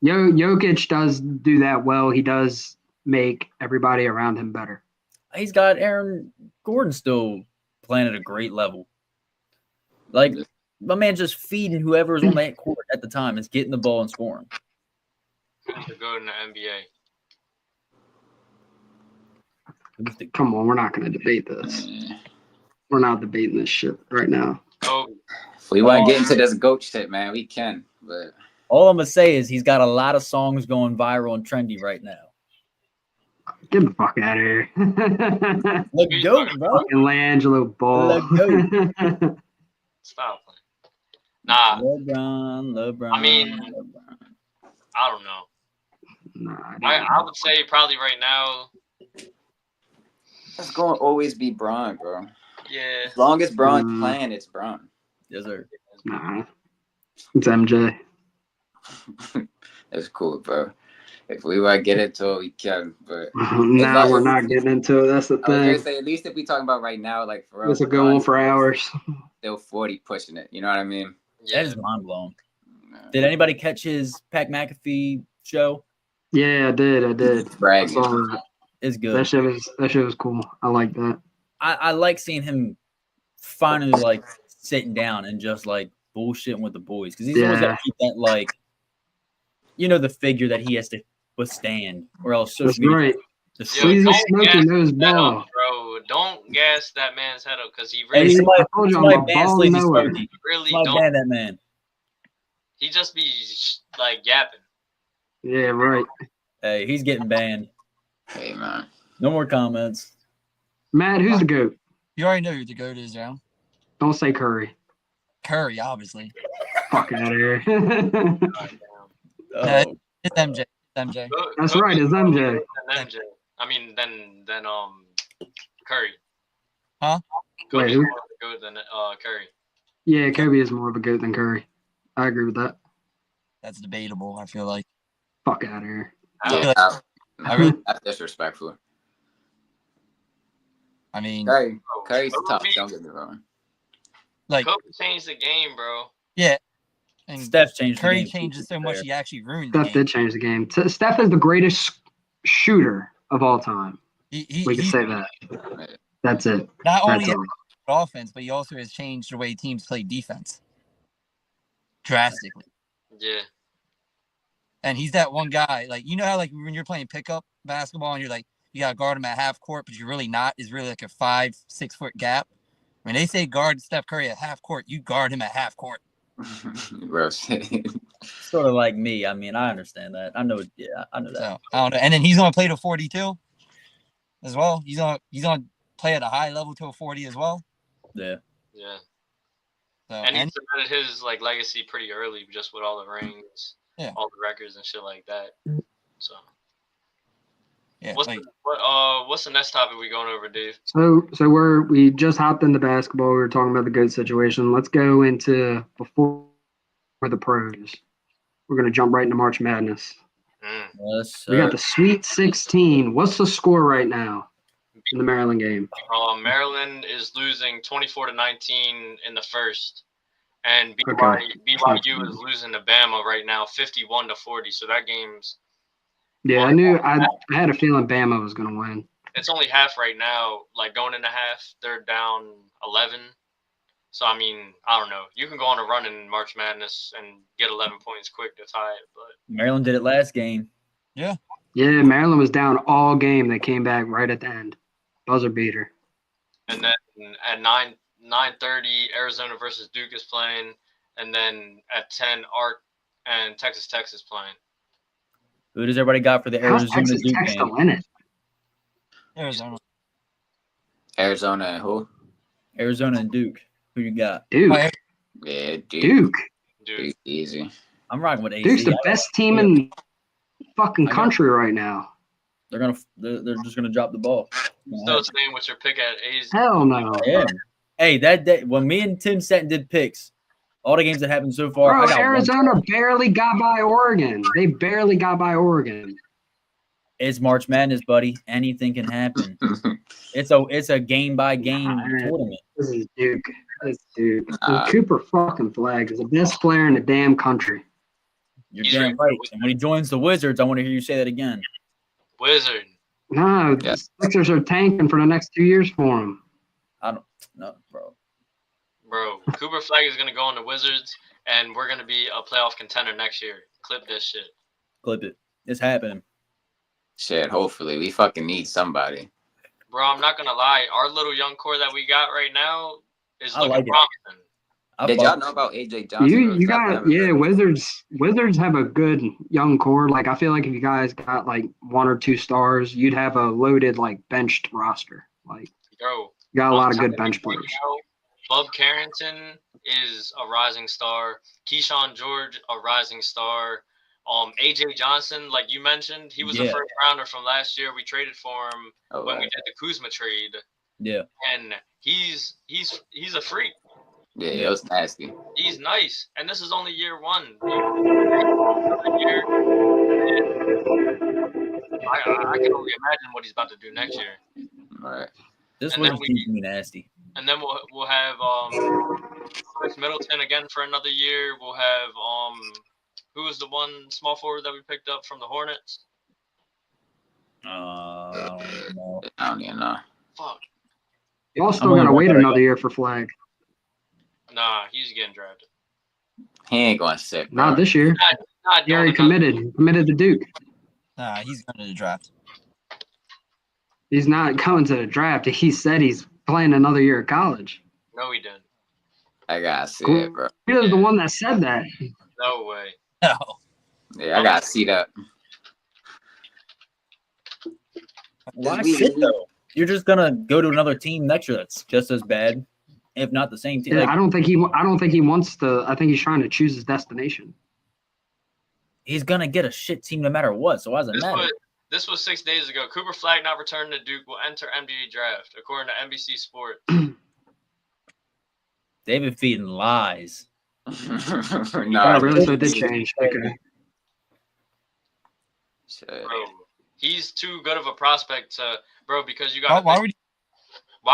Jokic does do that well. He does make everybody around him better. He's got Aaron Gordon still playing at a great level. Like, my man just feeding whoever's on that court at the time is getting the ball and scoring. To go in the NBA. Come on, we're not going to debate this. We're not debating this shit right now. Oh, if we want to get into this GOAT shit, man, we can. But all I'm going to say is he's got a lot of songs going viral and trendy right now. Get the fuck out of here. The GOAT, bro. Fucking LaAngelo Ball. The GOAT. Stop playing. Nah. LeBron. I mean, I don't know. Nah, I would say probably right now. It's going to always be Bron, bro. Yeah. As long as Bron's playing, it's Bron. Yes, sir. Nah. It's MJ. It's cool, bro. If we want to get into it, we can. But nah, we're not getting into it. That's the thing. I was gonna say, at least if we talking about right now, like for this will go on for hours. Still 40 pushing it. You know what I mean? Yeah. That is mind blowing. Did anybody catch his Pat McAfee show? Yeah, I did. Bragging. I saw that. It's good. That shit was cool. I like that. I like seeing him finally sitting down and just bullshitting with the boys because he's always got to keep that the figure that he has to withstand or else social media. Right. He's a smoking those ball, bro. Don't gas that man's head up because he really. Somebody ban Sleepy Smokey. Really don't ban that man. He just be yapping. Yeah, right. Hey, he's getting banned. Hey, man. No more comments. Matt, who's the GOAT? You already know who the GOAT is, Joe. Don't say Curry. Curry, obviously. Fuck out of here. It's MJ. It's MJ. That's right. It's MJ. MJ. I mean, then Curry. Huh? Kobe's more of a GOAT than Curry. Yeah, Kobe is more of a GOAT than Curry. I agree with that. That's debatable. I feel like. Fuck out of here. Yeah, I really. That's disrespectful. I mean, Curry's tough. Don't get me wrong. Kobe changed the game, bro. Yeah. And Steph changed Curry the game. changes so much, he actually ruined the Steph game. did change the game. Steph is the greatest shooter of all time. We can say that. That's it. Not only has offense, but he also has changed the way teams play defense drastically. Yeah. And he's that one guy, you know how when you're playing pickup basketball and you're you got to guard him at half court, but you're really not. It's really a 5-6 foot gap. When they say guard Steph Curry at half court, you guard him at half court. Sort of like me. I mean, I understand that. I know. Yeah, I know that. So, I don't know. And then he's gonna play to 42 as well. He's gonna play at a high level to a 40 as well. Yeah. Yeah. So, and he cemented his legacy pretty early, just with all the rings, all the records and shit like that. So. Yeah. What's the next topic we going over, Dave? So we just hopped into basketball. We were talking about the GOAT situation. Let's go into before the pros. We're gonna jump right into March Madness. Yes, we got the Sweet 16. What's the score right now in the Maryland game? Maryland is losing 24-19 in the first, and BYU is losing to Bama right now 51-40. So that game's I had a feeling Bama was gonna win. It's only half right now. Like going into half, they're down 11. So I mean, I don't know. You can go on a run in March Madness and get 11 points quick to tie it, but Maryland did it last game. Yeah. Yeah, Maryland was down all game. They came back right at the end. Buzzer beater. And then at 9:30, Arizona versus Duke is playing, and then at 10, Ark and Texas Tech is playing. Who does everybody got for the Arizona Duke game? Arizona. Arizona and who? Arizona and Duke. Who you got? Duke. Yeah, Duke. Easy. I'm rocking with AC. Duke's the best team in fucking country right now. They're just gonna drop the ball. Still staying with your pick at AZ? Hell no. Yeah. Hey, that day when me and Tim sat and did picks, all the games that happened so far. Bro, Arizona barely got by Oregon. They barely got by Oregon. It's March Madness, buddy. Anything can happen. It's a game by game tournament. This is Duke. It's Duke. Cooper fucking Flag is the best player in the damn country. You're damn right. And when he joins the Wizards, I want to hear you say that again. Wizard. No, the Sixers are tanking for the next 2 years for him. I don't know, bro. Bro, Cooper Flag is gonna go on the Wizards, and we're gonna be a playoff contender next year. Clip this shit. Clip it. It's happening. Shit, hopefully. We fucking need somebody. Bro, I'm not gonna lie. Our little young core that we got right now is looking promising. Did y'all know about AJ Johnson? You got Wizards have a good young core. Like I feel like if you guys got like 1 or 2 stars, you'd have a loaded like benched roster. Like you got a lot of good bench players. Bub Carrington is a rising star. Keyshawn George, a rising star. AJ Johnson, like you mentioned, he was a first rounder from last year. We traded for him when we did the Kuzma trade. Yeah. And he's a freak. Yeah, it was nasty. He's nice. And this is only year 1. I can only imagine what he's about to do next year. All right. This one's keeping me nasty. And then we'll have Chris Middleton again for another year. We'll have who was the one small forward that we picked up from the Hornets? I don't know. I don't even know. Fuck. Y'all still gotta wait another year for Flag. Nah, he's getting drafted. He ain't going to sit. Bro. Not this year. He already committed. Committed to Duke. Nah, he's going to the draft. He's not coming to the draft. He said he's playing another year of college. No, he didn't. I gotta see it, bro. He was the one that said that. No way. No. Yeah, I gotta see that. Why sit though? You're just gonna go to another team next year that's just as bad, if not the same team. Yeah, I don't think he wants to. I think he's trying to choose his destination. He's gonna get a shit team no matter what. So why does it matter? This was 6 days ago. Cooper Flag not returning to Duke will enter NBA draft, according to NBC Sports. They've been feeding lies. No, really, so it did change. Okay. Bro, he's too good of a prospect to, because you got. Why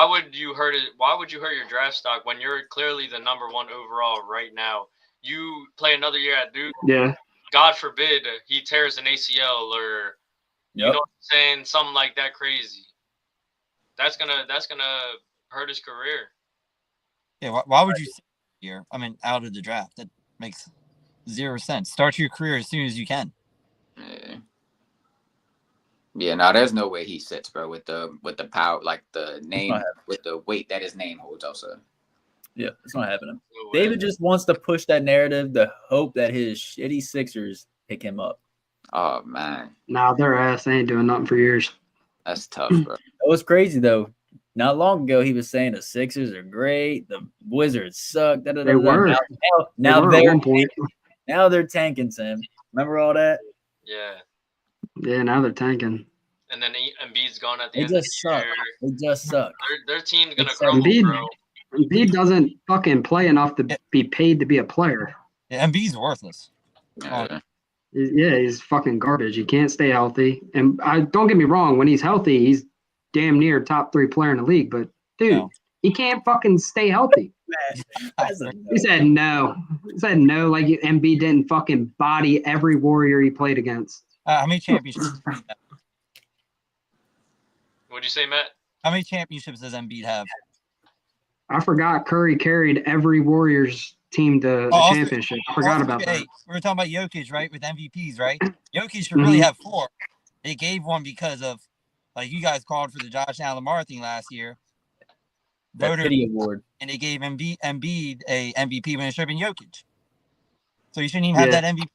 would you hurt your draft stock when you're clearly the number 1 overall right now? You play another year at Duke. Yeah. God forbid he tears an ACL or you know what I'm saying, something like that crazy. That's gonna hurt his career. Yeah, why would you sit here? I mean, out of the draft. That makes 0 sense. Start your career as soon as you can. Yeah, no, there's no way he sits, bro, with the power, like the name, with the weight that his name holds also. Yeah, it's not happening. No David just wants to push that narrative, the hope that his shitty Sixers pick him up. Oh, man. Nah, their ass ain't doing nothing for years. That's tough, bro. It was crazy, though. Not long ago, he was saying the Sixers are great. The Wizards suck. They were. Now they're tanking, Sam. Remember all that? Yeah. Yeah, now they're tanking. and then Embiid's gone at the They end of just the suck. year. They just suck. Their team's gonna Except crumble, Embiid, bro. Embiid doesn't fucking play enough to be paid to be a player. Yeah, Embiid's worthless. Yeah. Yeah, he's fucking garbage. He can't stay healthy. And don't get me wrong, when he's healthy, he's damn near top 3 player in the league. But dude, No. he can't fucking stay healthy. He said no. He said no, like Embiid didn't fucking body every Warrior he played against. How many championships? What'd you say, Matt? How many championships does Embiid have? I forgot Curry carried every Warriors team to the championship. I forgot about that. We were talking about Jokic, right? With MVPs, right? Jokic should really have 4. They gave one because of, like you guys called for the Josh Allen Lamar thing last year. That pity award. And they gave Embiid a MVP when it should have been Jokic. So you shouldn't even have that MVP.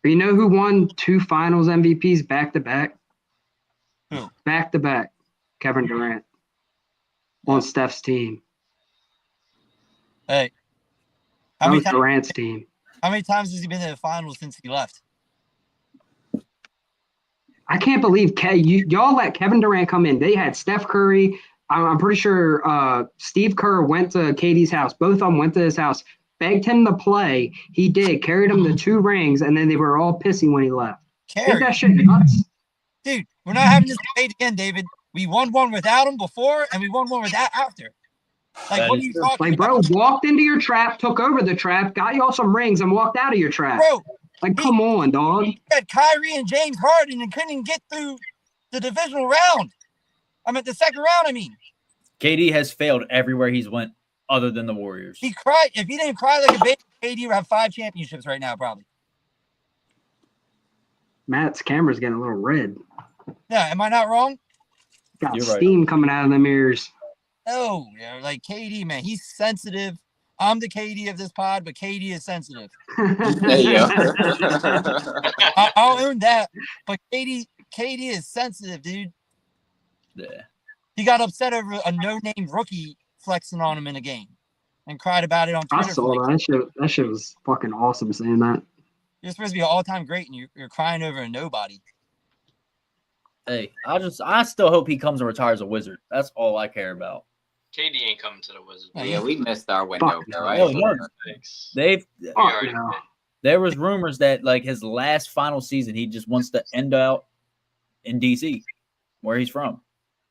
But you know who won 2 Finals MVPs back to back? Who? Back to back. Kevin Durant on Steph's team. Hey, That was Durant's team. How many times has he been to the finals since he left? I can't believe y'all let Kevin Durant come in. They had Steph Curry. I'm pretty sure Steve Kerr went to KD's house. Both of them went to his house, begged him to play. He did, carried him to 2 rings, and then they were all pissy when he left. Ain't that shit nuts? Dude, we're not having this debate again, David. We won one without him before, and we won one without after. Like, what are you talking about? Bro, walked into your trap, took over the trap, got y'all some rings, and walked out of your trap. Bro, like, come on, dog. He had Kyrie and James Harden and couldn't get through the divisional round. The second round, I mean. KD has failed everywhere he's went other than the Warriors. He cried. If he didn't cry like a baby, KD would have 5 championships right now, probably. Matt's camera's getting a little red. Yeah, am I not wrong? Got steam coming out of the mirrors. No, like KD, man, he's sensitive. I'm the KD of this pod, but KD is sensitive. There you go. I'll own that, but KD is sensitive, dude. Yeah. He got upset over a no-name rookie flexing on him in a game and cried about it on Twitter. I saw that. That shit was fucking awesome saying that. You're supposed to be an all-time great, and you're crying over a nobody. Hey, I still hope he comes and retires a Wizard. That's all I care about. KD ain't coming to the Wizards. Yeah, we missed our window, bro. Right? There was rumors that like his last final season, he just wants to end out in DC, where he's from.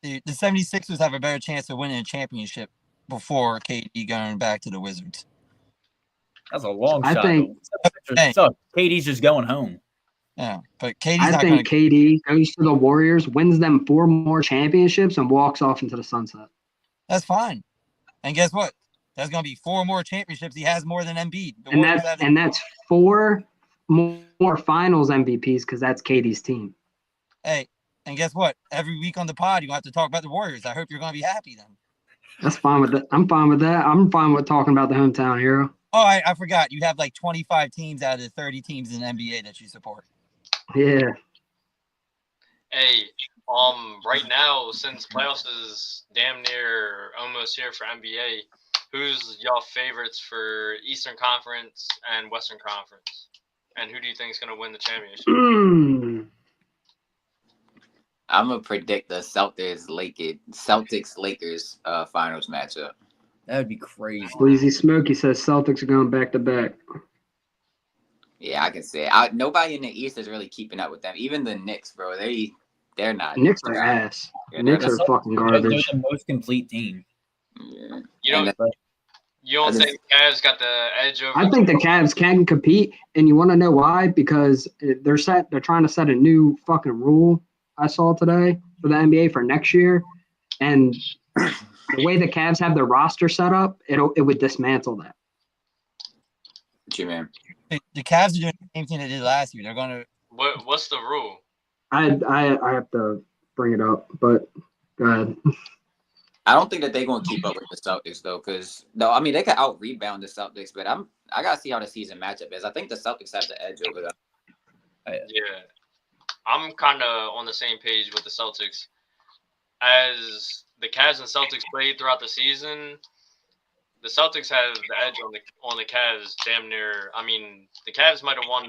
The 76ers have a better chance of winning a championship before KD going back to the Wizards. That's a long shot. I think KD's just going home. Yeah, but KD's I think KD goes to the Warriors, wins them 4 more championships, and walks off into the sunset. That's fine. And guess what? That's going to be 4 more championships. He has more than Embiid. And that's 4 more finals MVPs because that's KD's team. Hey, and guess what? Every week on the pod, you have to talk about the Warriors. I hope you're going to be happy then. That's fine with that. I'm fine with that. I'm fine with talking about the hometown hero. Oh, I forgot. You have like 25 teams out of the 30 teams in the NBA that you support. Yeah. Hey, right now, since playoffs is damn near almost here for NBA, who's y'all favorites for Eastern Conference and Western Conference? And who do you think is going to win the championship? I'm going to predict the Celtics-Lakers finals matchup. That would be crazy. Sleazy Smokey says Celtics are going back to back. Yeah, I can say it. Nobody in the East is really keeping up with them. Even the Knicks, bro. They're not. Knicks are ass. Yeah, Knicks are fucking garbage. They're the most complete team. Yeah. You don't think the Cavs got the edge over? I think the Cavs can compete, and you want to know why? Because they're trying to set a new fucking rule I saw today for the NBA for next year, and the way the Cavs have their roster set up, it would dismantle that. What you mean? The Cavs are doing the same thing they did last year. They're going to. What's the rule? I have to bring it up, but go ahead. I don't think that they're going to keep up with the Celtics though, because they could out rebound the Celtics, but I gotta see how the season matchup is. I think the Celtics have the edge over them. Yeah, I'm kind of on the same page with the Celtics. As the Cavs and Celtics played throughout the season, the Celtics have the edge on the Cavs damn near. I mean, the Cavs might have won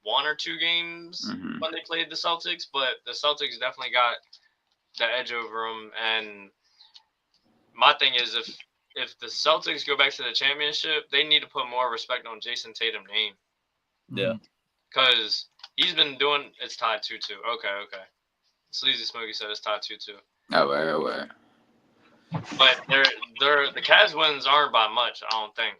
1 or 2 games when they played the Celtics, but the Celtics definitely got the edge over them. And my thing is, if the Celtics go back to the championship, they need to put more respect on Jason Tatum's name. Yeah. Because he's been doing – it's tied 2-2. Okay. Sleazy Smokey said it's tied 2-2. Oh, wait. But the Cavs wins aren't by much, I don't think.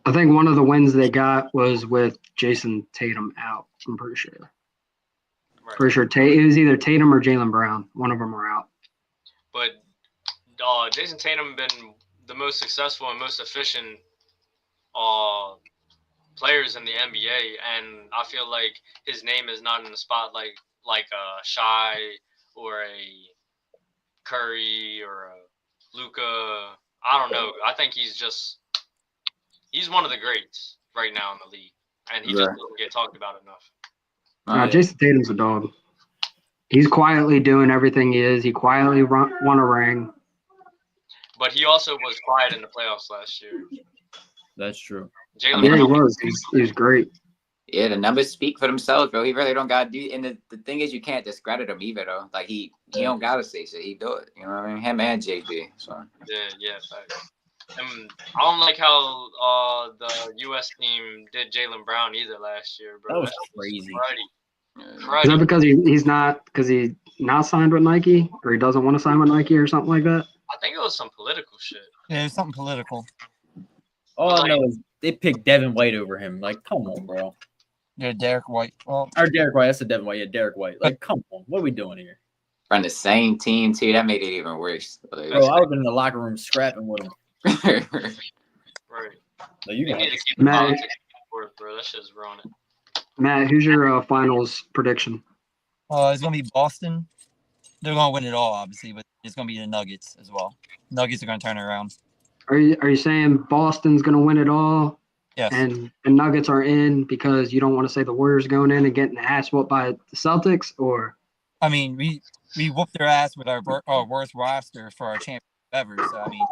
I think one of the wins they got was with Jason Tatum out. I'm pretty sure. Right. Pretty sure it was either Tatum or Jaylen Brown. One of them were out. But Jason Tatum been the most successful and most efficient players in the NBA, and I feel like his name is not in the spotlight like a Shai or a Curry or a Luka. I don't know. I think he's one of the greats right now in the league, and he just doesn't get talked about enough. Jason Tatum's a dog. He's quietly doing everything he is. He quietly won a ring. But he also was quiet in the playoffs last year. That's true. He was. He was great. Yeah, the numbers speak for themselves, bro. He really don't got to do. And the thing is, you can't discredit him either, though. Like he don't gotta say shit. He do it. You know what I mean? Him and JB. So yeah. Facts. And I don't like how the U.S. team did Jaylen Brown either last year, bro. That was crazy. Is that because he's not signed with Nike, or he doesn't want to sign with Nike, or something like that? I think it was some political shit. Yeah, it was something political. All I know is they picked Devin White over him. Like, come on, bro. Yeah, Derek White. Well, or Derek White. That's the Devin White. Yeah, Derek White. Like, come on. What are we doing here? From the same team, too. That made it even worse. Bro, I would have been in the locker room scrapping with him. Right. No, you need to keep the Matt, politics forth, bro. That shit's ruining it. Matt, who's your finals prediction? It's going to be Boston. They're going to win it all, obviously, but it's going to be the Nuggets as well. Nuggets are going to turn it around. Are you saying Boston's going to win it all? Yes. And the Nuggets are in because you don't want to say the Warriors going in and getting the ass whooped by the Celtics? Or I mean, we whooped their ass with our worst roster for our championship ever. So, I mean,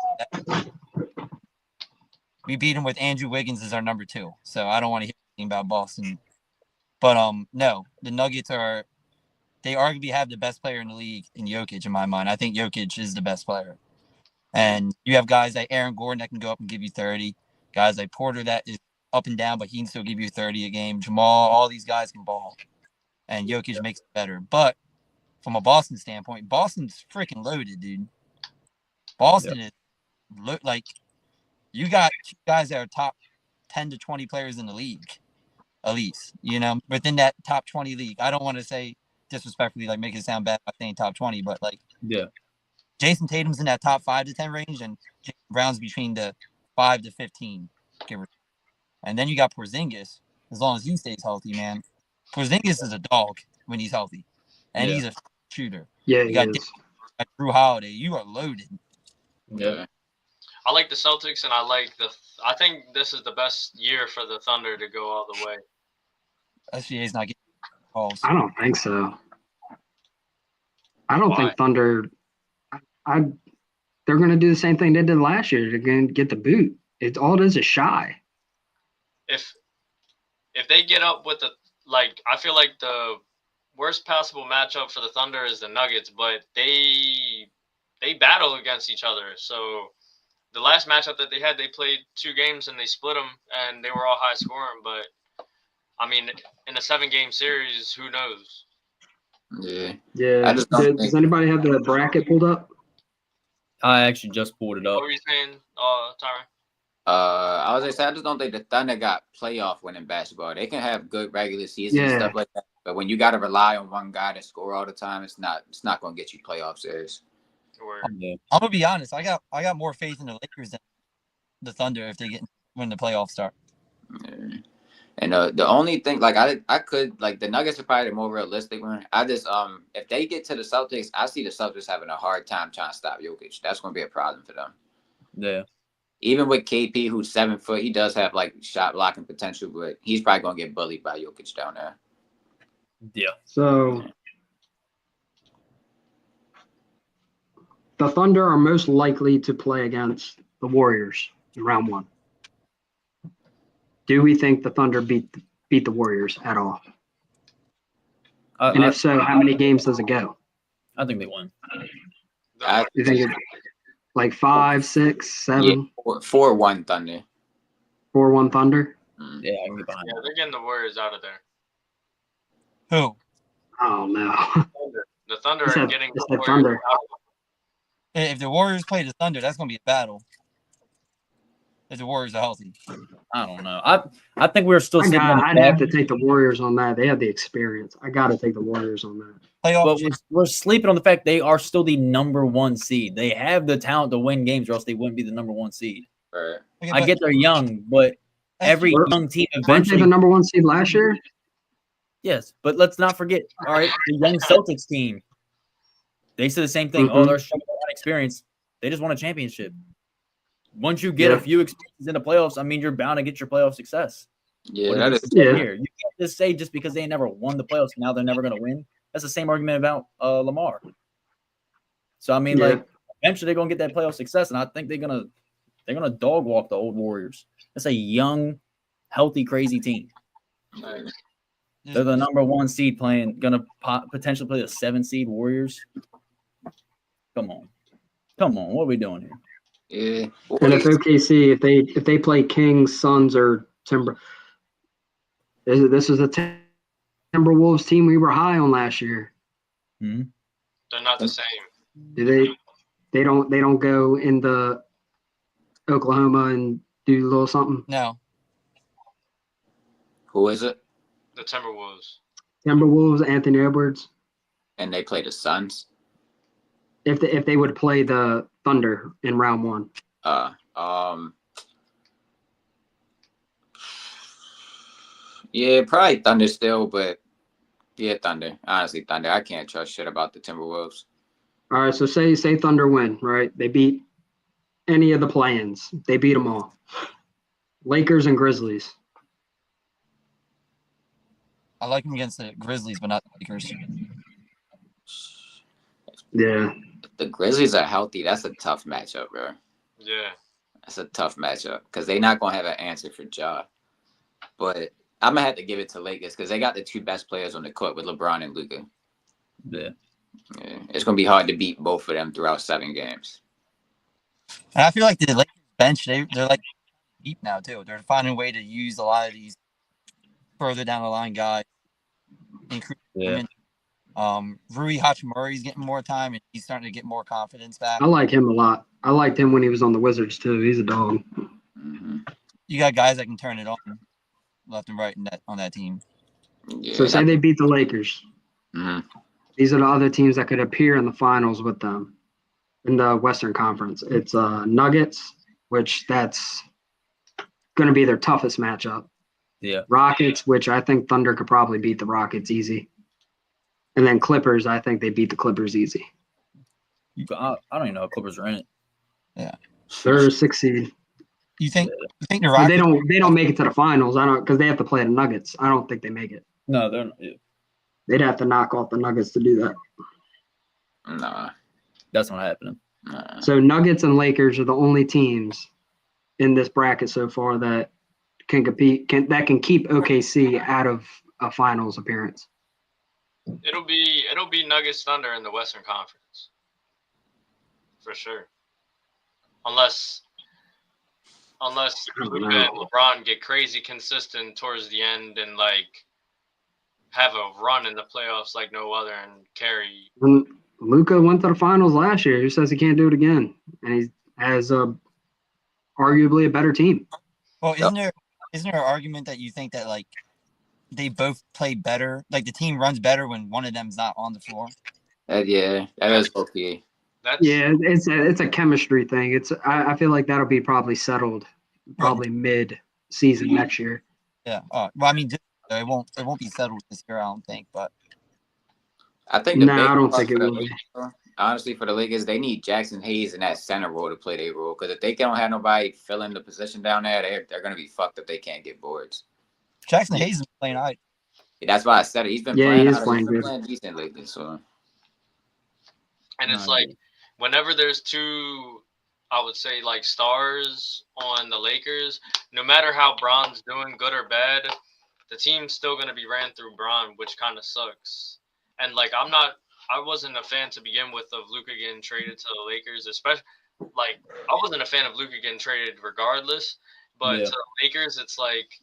we beat them with Andrew Wiggins as our number 2. So I don't want to hear anything about Boston. But no, the Nuggets they arguably have the best player in the league in Jokic in my mind. I think Jokic is the best player. And you have guys like Aaron Gordon that can go up and give you 30. Guys like Porter that is up and down, but he can still give you 30 a game. Jamal, all these guys can ball. And Jokic makes it better. But from a Boston standpoint, Boston's freaking loaded, dude. Boston is like you got 2 guys that are top 10 to 20 players in the league, at least, within that top 20 league. I don't want to say disrespectfully, like make it sound bad by saying top 20, but like Jason Tatum's in that top 5 to 10 range, and Jaylen Brown's between the 5 to 15. And then you got Porzingis, as long as he stays healthy, man. Porzingis is a dog when he's healthy, and he's a shooter. Yeah, you got Drew Holiday. You are loaded. Yeah. I like the Celtics, and I think this is the best year for the Thunder to go all the way. SGA's not getting calls. I don't think so. I don't think Thunder. They're going to do the same thing they did last year. They're going to get the boot. It's all it is Shy. If they get up with I feel like the worst possible matchup for the Thunder is the Nuggets, but they battle against each other. So the last matchup that they had, they played 2 games and they split them, and they were all high scoring. But I mean, in a 7-game series, who knows? Yeah. Does anybody have the bracket pulled up? I actually just pulled it up. What were you saying, Tyron? I was gonna say I just don't think the Thunder got playoff winning basketball. They can have good regular season and stuff like that, but when you got to rely on one guy to score all the time, it's not gonna get you playoff series. I'm gonna be honest. I got more faith in the Lakers than the Thunder if they when the playoffs start. Yeah. And the only thing, I could the Nuggets are probably the more realistic one. I just if they get to the Celtics, I see the Celtics having a hard time trying to stop Jokic. That's going to be a problem for them. Yeah. Even with KP, who's 7 foot, he does have shot blocking potential, but he's probably going to get bullied by Jokic down there. Yeah. So the Thunder are most likely to play against the Warriors in round 1. Do we think the Thunder beat beat the Warriors at all? I, And I, if so, how many games does it go? I think they win. You think it's like 5, 6, 7? Yeah, 4-1 Thunder. 4-1 Thunder? Yeah, I can get behind. Yeah, they're getting the Warriors out of there. Who? Oh, no. The Thunder It's are a- getting it's the the Warriors Thunder. out of If the Warriors play the Thunder, that's going to be a battle. If the Warriors are healthy. I don't know. I think we're still sitting on the I'd have to take the Warriors on that. They have the experience. I got to take the Warriors on that. But we're sleeping on the fact they are still the number 1 seed. They have the talent to win games, or else they wouldn't be the number 1 seed. Right. Okay, I get they're young, but every young team Weren't they eventually. the number 1 seed last year? Yes, but let's not forget. All right, the young Celtics team. They said the same thing. Mm-hmm. Oh, they're showing experience. They just won a championship. Once you get a few experiences in the playoffs, I mean, you're bound to get your playoff success. Yeah, What that did is. they say here? You can't just say just because they never won the playoffs, now they're never going to win. That's the same argument about Lamar. So I mean, like, eventually they're going to get that playoff success, and I think they're gonna dog walk the old Warriors. That's a young, healthy, crazy team. They're the number 1 seed gonna potentially play the 7 seed Warriors. Come on, what are we doing here? Yeah. And if OKC, if they play Kings, Suns, or Timber, this is a Timberwolves team we were high on last year. Mm-hmm. They're not the same. Do they don't go into Oklahoma and do a little something? No. Who is it? The Timberwolves. Timberwolves, Anthony Edwards. And they play the Suns. If they would play the Thunder in round 1. Yeah, probably Thunder still, but yeah, Thunder. Honestly, Thunder. I can't trust shit about the Timberwolves. All right, so say Thunder win, right? They beat any of the play-ins. They beat them all. Lakers and Grizzlies. I like them against the Grizzlies, but not the Lakers. Yeah. If the Grizzlies are healthy, that's a tough matchup, bro. Yeah. That's a tough matchup because they're not going to have an answer for Ja. But I'm going to have to give it to Lakers because they got the 2 best players on the court with LeBron and Luka. Yeah. It's going to be hard to beat both of them throughout 7 games. And I feel like the Lakers bench, they're like deep now, too. They're finding a way to use a lot of these further down the line guys. Yeah. Rui Hachimura's getting more time, and he's starting to get more confidence back. I like him a lot. I liked him when he was on the Wizards, too. He's a dog. Mm-hmm. You got guys that can turn it on left and right on that team. Yeah, so say they beat the Lakers. Mm-hmm. These are the other teams that could appear in the finals with them in the Western Conference. It's Nuggets, which that's going to be their toughest matchup. Yeah. Rockets, which I think Thunder could probably beat the Rockets easy. And then Clippers, I think they beat the Clippers easy. I don't even know if Clippers are in it. Yeah. They're 6 seed. You think the Rockets? They don't make it to the finals. Because they have to play the Nuggets. I don't think they make it. No, they're not. Yeah. They'd have to knock off the Nuggets to do that. Nah. That's not happening. Nah. So Nuggets and Lakers are the only teams in this bracket so far that can compete, that can keep OKC out of a finals appearance. It'll be Nuggets Thunder in the Western Conference. For sure. Unless Luka and LeBron get crazy consistent towards the end and like have a run in the playoffs like no other and carry. When Luka went to the finals last year, who says he can't do it again? And he has arguably a better team. Well, isn't there an argument that you think that like they both play better, like the team runs better when one of them's not on the floor? Yeah, that is okay. It's a chemistry thing. I feel like that'll be probably settled mid-season next year. Yeah. Well, I mean, it won't be settled this year, I don't think. But I think I don't think it will be. Honestly, for the Lakers, they need Jackson Hayes in that center role to play their role. Because if they don't have nobody filling the position down there, they're going to be fucked if they can't get boards. Jackson Hayes is playing all right. That's why I said it. He's been playing decent lately. So. And it's like whenever there's 2, I would say like stars on the Lakers, no matter how Bron's doing, good or bad, the team's still going to be ran through Bron, which kind of sucks. And like I wasn't a fan to begin with of Luka getting traded to the Lakers, especially like I wasn't a fan of Luka getting traded regardless, but to the Lakers, it's like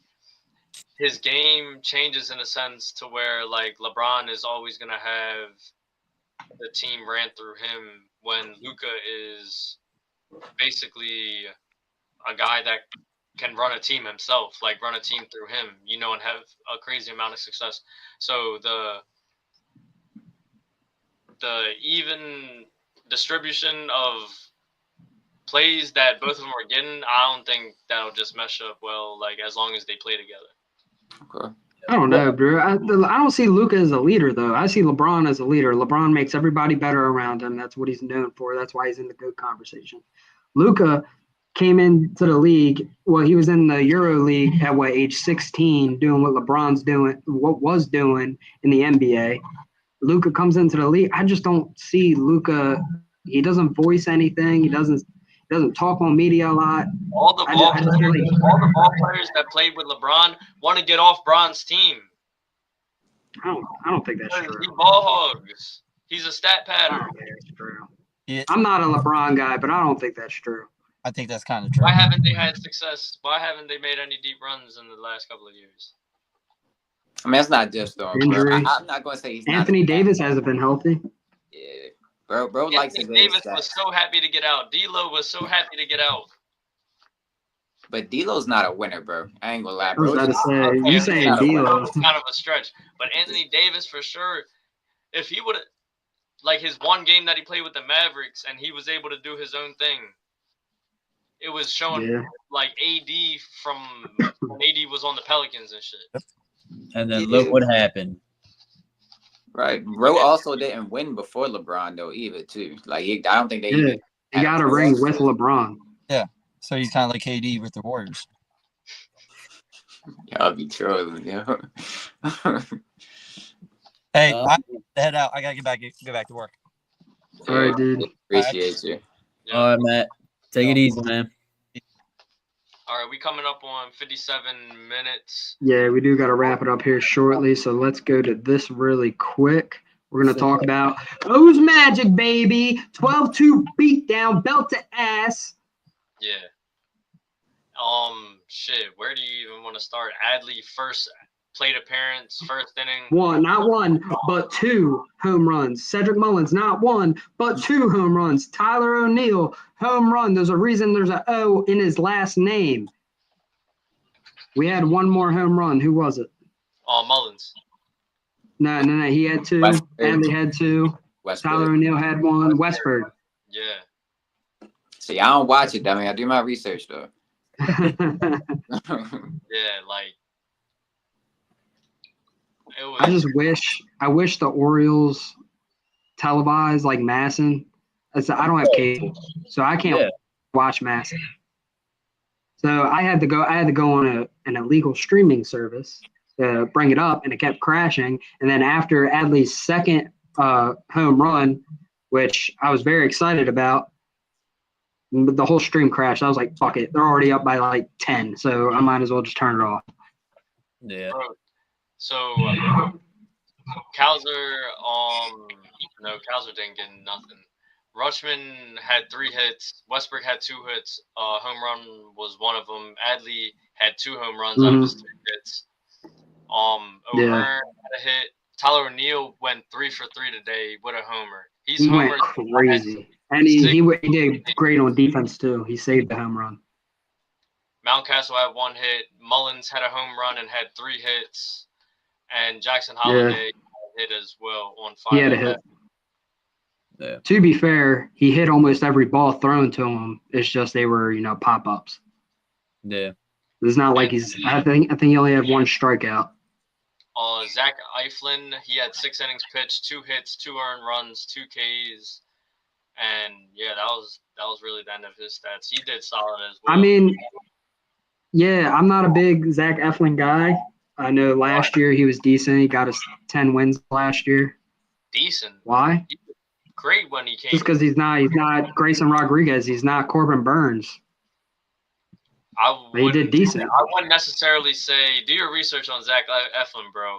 his game changes in a sense to where like LeBron is always going to have the team ran through him when Luka is basically a guy that can run a team himself, like run a team through him, and have a crazy amount of success. So the even distribution of plays that both of them are getting, I don't think that'll just mesh up well, like as long as they play together. Okay. I don't know, bro. I don't see Luka as a leader, though. I see LeBron as a leader. LeBron makes everybody better around him. That's what he's known for. That's why he's in the GOAT conversation. Luka came into the league. Well, he was in the Euro League at age 16, doing what what was doing in the NBA. Luka comes into the league. I just don't see Luka. He doesn't voice anything. He doesn't talk on media a lot. All the ball players that played with LeBron want to get off Bron's team. I don't think that's true. He ball hogs. He's a stat pattern. I don't think that's true. I'm not a LeBron guy, but I don't think that's true. I think that's kind of true. Why haven't they had success? Why haven't they made any deep runs in the last couple of years? I mean, it's not just though. I'm not going to say he's Anthony Davis hasn't been healthy. Yeah, bro likes his Davis was so happy to get out. D'Lo was so happy to get out. But D'Lo's not a winner, bro. I ain't gonna lie, I was bro. about to say, you saying D'Lo? It's kind of a stretch, but Anthony Davis for sure. If he would have, like his one game that he played with the Mavericks, and he was able to do his own thing, it was showing like AD from when AD was on the Pelicans and shit. And then look what happened. Right, bro. Also didn't win before LeBron though either, too. Like I don't think they even. He got a ring with LeBron. Yeah, so he's kind of like KD with the Warriors. Y'all be trolling, yo. Hey, I head out. I gotta go back to work. All right, dude. Appreciate you. Yeah. All right, Matt. Take it easy, man. All right, we coming up on 57 minutes. Yeah, we do got to wrap it up here shortly, so let's go to this really quick. We're going to talk about O's Magic, baby. 12-2 beatdown, belt to ass. Yeah. Shit, where do you even want to start? Adley first plate appearance, first inning. Not one, but 2 home runs. Cedric Mullins, not 1, but 2 home runs. Tyler O'Neill, home run. There's a reason there's an O in his last name. We had 1 more home run. Who was it? Mullins. No. He had 2. Adley had 2. Tyler O'Neill had 1. Westberg. Yeah. See, I don't watch it, dummy. I do my research, though. Yeah, like. I wish the Orioles televised like Masson. I don't have cable, so I can't watch Masson. So I had to go on an illegal streaming service to bring it up, and it kept crashing. And then after Adley's second home run, which I was very excited about, the whole stream crashed. I was like, fuck it. They're already up by like 10, so I might as well just turn it off. Yeah. So, Kowser, Kowser didn't get nothing. Rutschman had 3 hits. Westbrook had 2 hits. Home run was one of them. Adley had 2 home runs out of his 3 hits. O'Hearn had a hit. Tyler O'Neill went 3 for 3 today with a homer. He went crazy. And he did great on defense, too. He saved the home run. Mountcastle had 1 hit. Mullins had a home run and had 3 hits. And Jackson Holiday hit as well on 5. He had a hit. Yeah. To be fair, he hit almost every ball thrown to him. It's just they were, pop-ups. Yeah. It's not like I think he only had 1 strikeout. Zach Eflin, he had 6 innings pitched, 2 hits, 2 earned runs, 2 Ks. And yeah, that was really the end of his stats. He did solid as well. I mean, yeah, I'm not a big Zach Eflin guy. I know last year he was decent. He got us 10 wins last year. Decent. Why? He was great when he came. Just because he's not Grayson Rodriguez. He's not Corbin Burns. He did decent. I wouldn't necessarily say do your research on Zach Eflin, bro.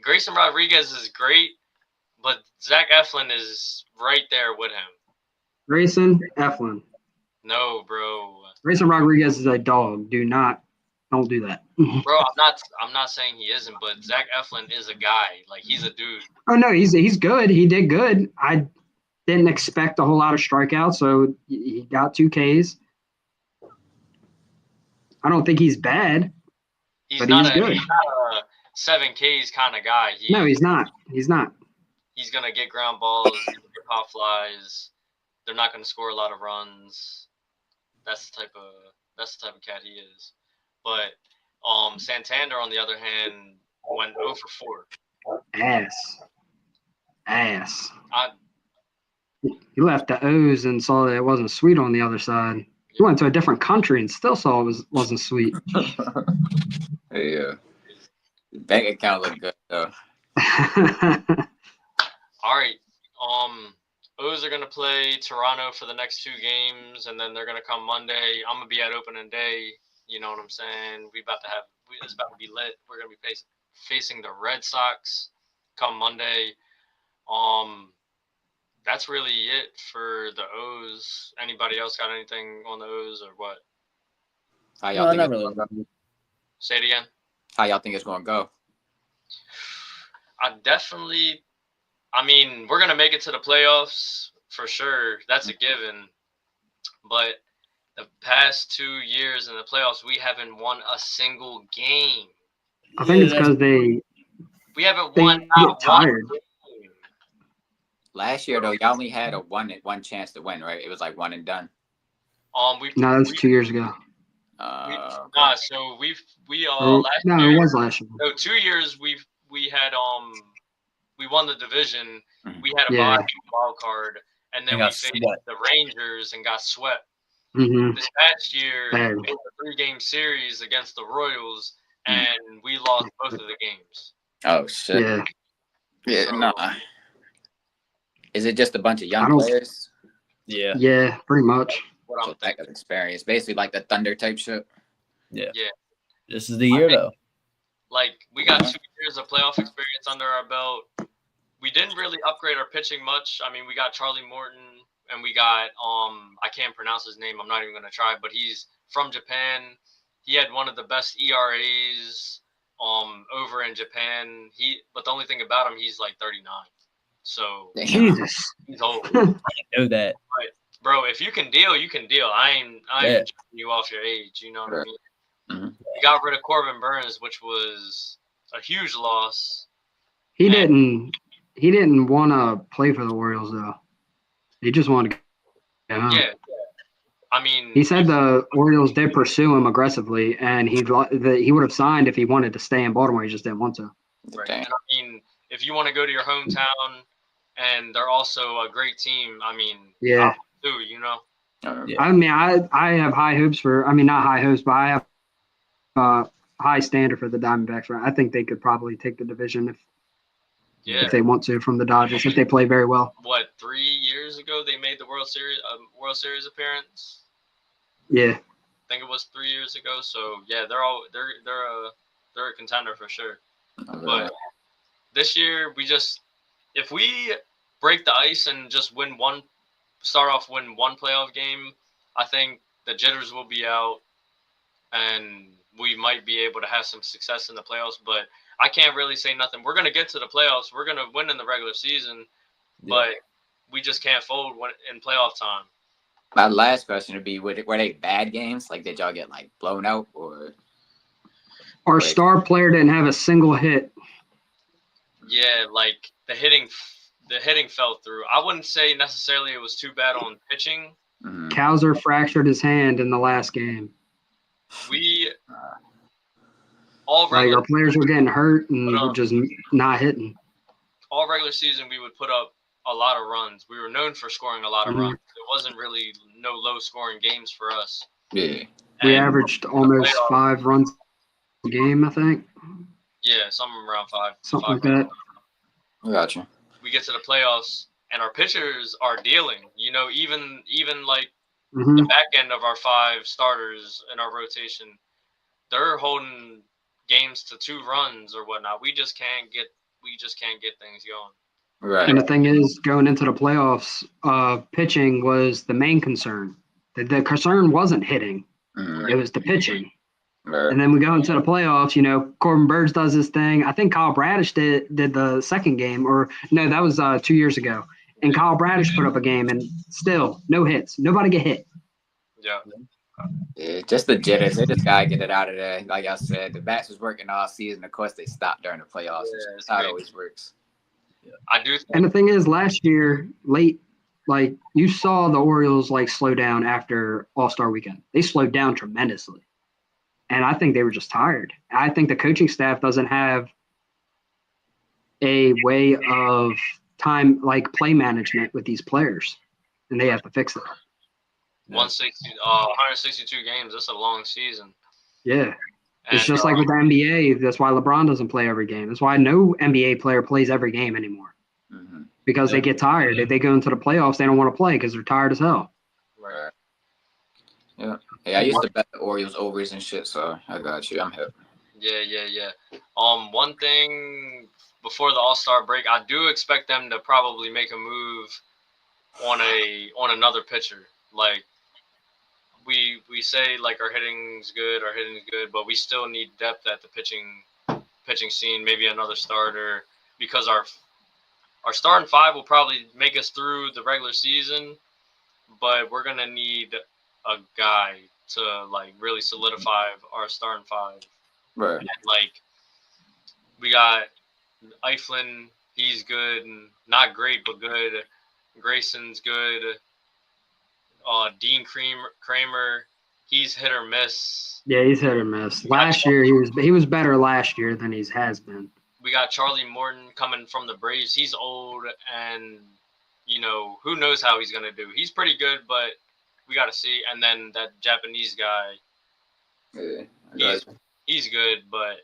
Grayson Rodriguez is great, but Zach Eflin is right there with him. Grayson Eflin. No, bro. Grayson Rodriguez is a dog. Don't do that. Bro, I'm not saying he isn't, but Zach Eflin is a guy. Like, he's a dude. Oh no, he's good. He did good. I didn't expect a whole lot of strikeouts, so he got 2 Ks. I don't think he's bad. He's not a 7 Ks kind of guy. No, he's not. He's not. He's gonna get ground balls, get pop flies. They're not gonna score a lot of runs. That's the type of cat he is. But Santander, on the other hand, went 0 for 4. Ass. He left the O's and saw that it wasn't sweet on the other side. He went to a different country and still saw it wasn't sweet. Yeah. Bank account looked good though. All right. O's are gonna play Toronto for the next 2 games, and then they're gonna come Monday. I'm gonna be at opening day. You know what I'm saying? It's about to be lit. We're gonna be facing the Red Sox come Monday. That's really it for the O's. Anybody else got anything on the O's or what? How y'all think not really. Say it again. How y'all think it's gonna go? I mean, we're gonna make it to the playoffs for sure. That's a given. But the past 2 years in the playoffs, we haven't won a single game. I think it's because we haven't won get tired. One. Last year though, y'all only had a one chance to win, right? It was like one and done. No, that's 2 years ago. Last No, year, it was last year. No, 2 years we had we won the division. Mhm. We had a wild card, and then we faced swept. the Rangers and got swept. Mm-hmm. This past year, we had a 3-game series against the Royals, and we lost both of the games. Oh shit! Yeah, no. Is it just a bunch of young players? Yeah, pretty much. What I'm lack of experience, basically like the Thunder type shit. Yeah. Yeah. This is the year though. Like, we got 2 years of playoff experience under our belt. We didn't really upgrade our pitching much. I mean, we got Charlie Morton, and we got I can't pronounce his name. I'm not even gonna try, but he's from Japan. He had one of the best ERAs over in Japan. But the only thing about him, he's like 39. So Jesus, he's old. I know that. But, bro, if you can deal, you can deal. I ain't judging you off your age. You know what I mean? Mm-hmm. We got rid of Corbin Burns, which was a huge loss. He didn't want to play for the Orioles though. He just wanted to go home. Yeah. I mean, he said the Orioles did pursue him aggressively, and he would have signed if he wanted to stay in Baltimore. He just didn't want to. Right. And I mean, if you want to go to your hometown, and they're also a great team, I mean, yeah, too, you know. I mean, I have high hopes for. I mean, not high hopes, but I have high standard for the Diamondbacks. Right? I think they could probably take the division if they want to from the Dodgers if they play very well. What, 3 years ago they made the World Series appearance? Yeah, I think it was 3 years ago. So yeah, they're a contender for sure. But this year if we break the ice and just start off win one playoff game, I think the jitters will be out, and we might be able to have some success in the playoffs. But I can't really say nothing. We're going to get to the playoffs. We're going to win in the regular season, but we just can't fold in playoff time. My last question would be, were they bad games? Like, did y'all get, like, blown out? Or our star player didn't have a single hit. Yeah, like, the hitting fell through. I wouldn't say necessarily it was too bad on pitching. Mm-hmm. Kowser fractured his hand in the last game. Our players were getting hurt and were just not hitting. All regular season, we would put up a lot of runs. We were known for scoring a lot of runs. It wasn't really no low-scoring games for us. Yeah. We averaged almost 5 runs a game, I think. Yeah, something around 5. Something like that. I got you. We get to the playoffs, and our pitchers are dealing. You know, even like Mm-hmm. the back end of our 5 starters in our rotation, they're holding games to 2 runs or whatnot. We just can't get things going. Right. And the thing is, going into the playoffs, pitching was the main concern. The concern wasn't hitting; it was the pitching. Right. And then we go into the playoffs. Corbin Burns does his thing. I think Kyle Bradish did the second game, or no, that was 2 years ago. And Kyle Bradish put up a game, and still no hits. Nobody get hit. Yeah. Yeah, just the jitters. They just gotta get it out of there. Like I said, the bats was working all season. Of course, they stopped during the playoffs. Yeah, That's how it always works. Yeah. I do. And the thing is, last year, late, like you saw the Orioles slow down after All-Star Weekend. They slowed down tremendously. And I think they were just tired. I think the coaching staff doesn't have a way of play management with these players, and they have to fix it. 162 games. That's a long season. Yeah. It's just like with the NBA. That's why LeBron doesn't play every game. That's why no NBA player plays every game anymore. Mm-hmm. Because they get tired. If they go into the playoffs, they don't want to play because they're tired as hell. Right. Yeah. Hey, I used to bet the Orioles overs and shit, so I got you. I'm hip. Yeah. One thing before the All-Star break, I do expect them to probably make a move on another pitcher. Like we say, like our hitting's good, but we still need depth at the pitching scene. Maybe another starter, because our starting 5 will probably make us through the regular season, but we're gonna need a guy to really solidify our starting 5. Right. And we got Eiflin, he's good, and not great but good. Grayson's good. Dean Kramer, he's hit or miss. Yeah, he's hit or miss. Last year he was better last year than he has been. We got Charlie Morton coming from the Braves. He's old, and who knows how he's gonna do. He's pretty good, but we got to see. And then that Japanese guy, he's good, but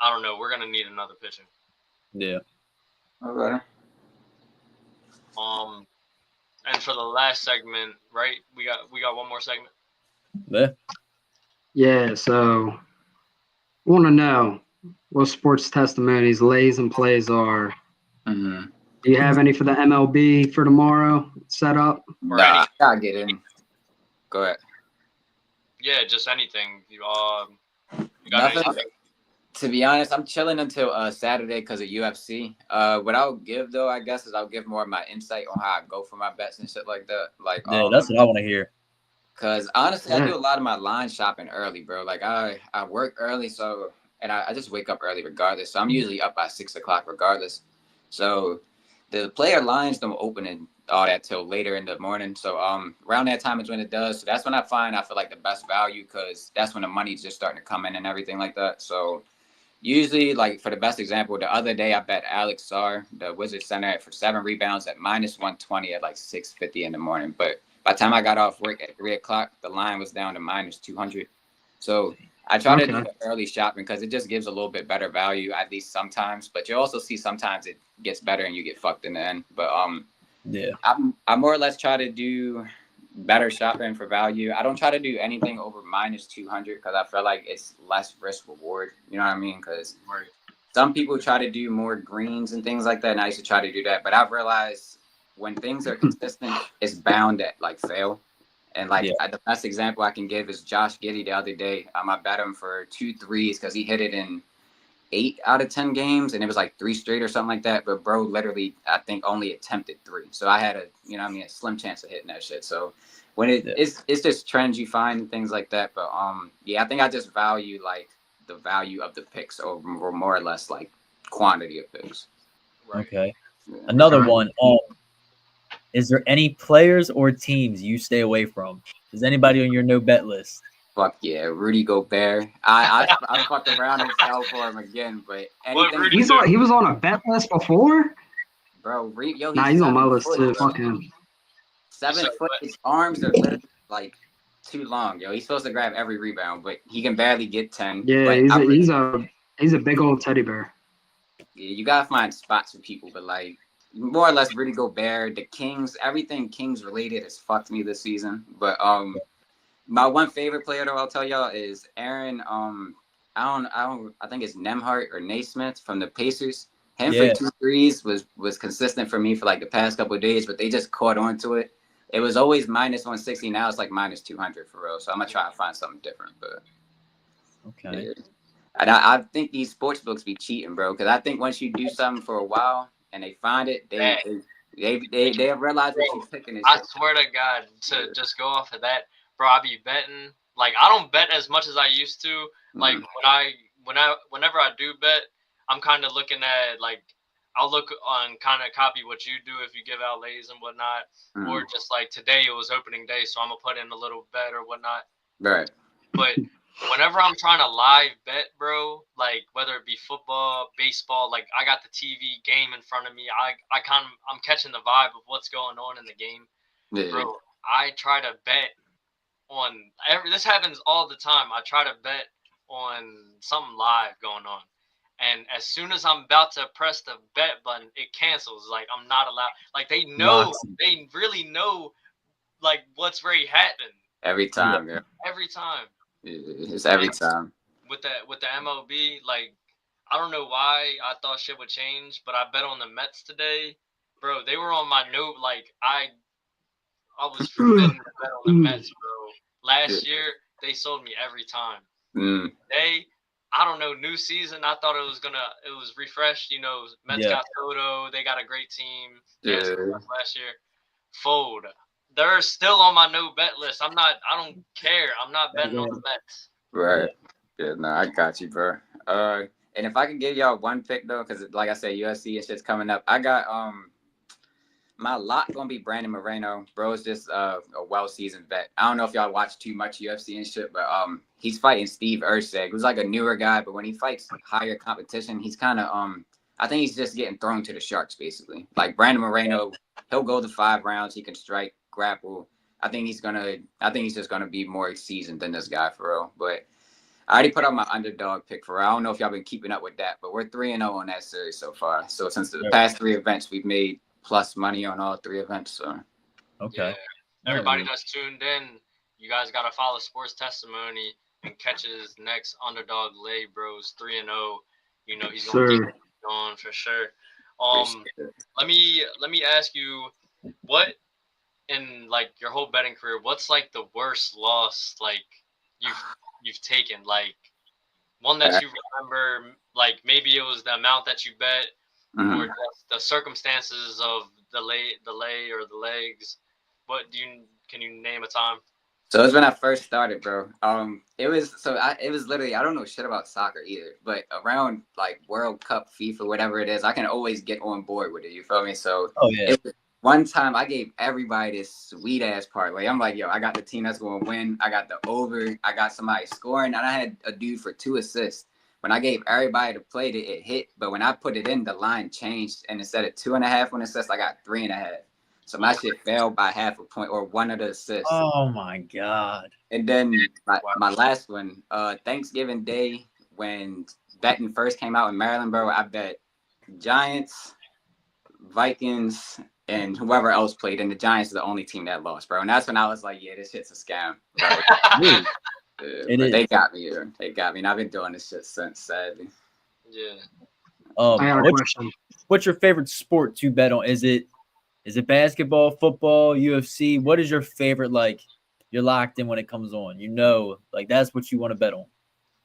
I don't know. We're gonna need another pitcher. Yeah. Okay. And for the last segment, right? We got one more segment. Yeah. Yeah. So, want to know what sports testimonies, lays, and plays are. Mm-hmm. Do you have any for the MLB for tomorrow set up? Nah, I'll get in. Go ahead. Yeah, just anything. You got anything? To be honest, I'm chilling until Saturday because of UFC. What I'll give, though, I guess, is I'll give more of my insight on how I go for my bets and shit like that. That's what I want to hear. Because, honestly, I do a lot of my line shopping early, bro. I work early, so and I just wake up early regardless. So I'm usually up by 6 o'clock regardless. So the player lines don't open and all that till later in the morning. So around that time is when it does. So that's when I feel like the best value, because that's when the money's just starting to come in and everything like that. So usually, for the best example, the other day I bet Alex Sarr, the Wizards center, for 7 rebounds at -120 at 6:50 in the morning. But by the time I got off work at 3 o'clock, the line was down to -200. So I try to do the early shopping because it just gives a little bit better value, at least sometimes. But you also see sometimes it gets better and you get fucked in the end. But yeah, I more or less try to do better shopping for value. I don't try to do anything over -200 because I feel like it's less risk reward. You know what I mean? Because some people try to do more greens and things like that, and I used to try to do that. But I've realized when things are consistent, it's bound to fail. And the best example I can give is Josh Giddey the other day. I bet him for 2 threes because he hit it in 8 out of 10 games, and it was 3 straight or something like that. But bro, literally, I think only attempted 3. So I had a slim chance of hitting that shit. So when it's just trends you find and things like that. But I think I just value the value of the picks over more or less quantity of picks. Okay. Yeah. Another one. Is there any players or teams you stay away from? Is anybody on your no bet list? Fuck yeah, Rudy Gobert. I fucked around and fell for him again, but anything. He was on a bet list before? Bro, he's on my list too. Fuck him. 7 foot. His arms are literally too long, yo. He's supposed to grab every rebound, but he can barely get 10. Yeah, he's a big old teddy bear. Yeah, you gotta find spots for people, but more or less Rudy Gobert, the Kings, everything Kings related has fucked me this season. But my one favorite player though, I'll tell y'all, is Aaron. I think it's Nemhart or Naismith from the Pacers. Him for 2 threes was consistent for me for like the past couple of days, but they just caught on to it. It was always minus 160. Now it's like minus 200 for real. So I'm gonna try and find something different. But okay. Yeah. And I think these sports books be cheating, bro. Because I think once you do something for a while and they find it, they realize what you're picking. I swear to God, to just go off of that, bro, I be betting. Like, I don't bet as much as I used to. Like, whenever I do bet, I'm kind of looking at, like, I'll look on kind of copy what you do if you give out lays and whatnot. Or just like today it was opening day, so I'm going to put in a little bet or whatnot. Right. But whenever I'm trying to live bet, bro, like whether it be football, baseball, like I got the TV game in front of me. I'm catching the vibe of what's going on in the game. Yeah. Bro, I try to bet on this happens all the time. I try to bet on something live going on. And as soon as I'm about to press the bet button, it cancels. Like I'm not allowed. Like they know, they really know like what's really happening. Every time, yeah. Every time. It's every time. With the MLB, like I don't know why I thought shit would change, but I bet on the Mets today, bro. They were on my note. Like I was forbidden to bet on the Mets, bro. Last year they sold me every time. I don't know, new season. I thought it was refreshed. You know, Mets got Soto. They got a great team. Last year, fold. They're still on my no bet list. I don't care. I'm not betting on the Mets. Right. Yeah, no, I got you, bro. And if I can give y'all one pick though, because like I said, UFC and shit's coming up. I got my lock gonna be Brandon Moreno. Bro's just a well-seasoned vet. I don't know if y'all watch too much UFC and shit, but he's fighting Steve Erceg, who's like a newer guy, but when he fights higher competition, he's kind of I think he's just getting thrown to the sharks basically. Like Brandon Moreno, he'll go the 5 rounds. He can strike, grapple. I think he's just gonna be more seasoned than this guy for real. But I already put out my underdog pick for real. I don't know if y'all been keeping up with that, but we're 3-0 on that series so far. So since the past 3 events, we've made plus money on all 3 events. So okay. Yeah. Everybody that's tuned in, you guys gotta follow Sports Testimony and catch his next underdog lay, bros. 3-0. You know he's gonna keep going for sure. Let me ask you, what in like your whole betting career, what's like the worst loss like you've taken? Like one that you remember, like maybe it was the amount that you bet, or just the circumstances of the lay or the legs. Can you name a time? So it was when I first started, bro. It was literally, I don't know shit about soccer either, but around like World Cup, FIFA, whatever it is, I can always get on board with it. You feel me? So it was, one time I gave everybody this sweet ass parlay. I'm like, yo, I got the team that's going to win. I got the over. I got somebody scoring, and I had a dude for 2 assists. When I gave everybody to play it hit. But when I put it in, the line changed, and instead of 2.5 on assists, I got 3.5. So my shit fell by 0.5 point or 1 of the assists. Oh my God. And then my last one, Thanksgiving Day, when betting first came out in Maryland, bro, I bet Giants, Vikings, and whoever else played. And the Giants are the only team that lost, bro. And that's when I was like, yeah, this shit's a scam. They got me here. They got me. And I've been doing this shit since, sadly. Yeah. I got a question. What's your favorite sport to bet on? Is it basketball, football, UFC? What is your favorite, like, you're locked in when it comes on? You know, like, that's what you want to bet on.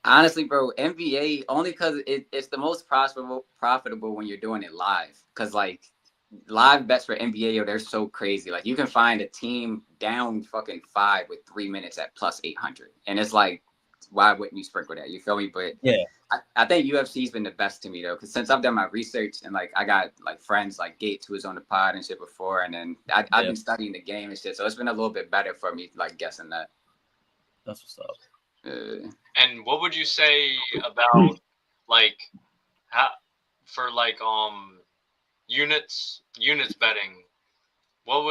Honestly, bro, NBA, only because it's the most profitable when you're doing it live. Because, like, live bets for NBA, they're so crazy. Like, you can find a team down fucking 5 with 3 minutes at plus 800. And it's like, why wouldn't you sprinkle that? You feel me? But yeah, I think UFC's been the best to me though, because since I've done my research and like I got like friends like Gates who was on the pod and shit before, and then I've been studying the game and shit, so it's been a little bit better for me like guessing that. That's what's up. And what would you say about like for like units betting? What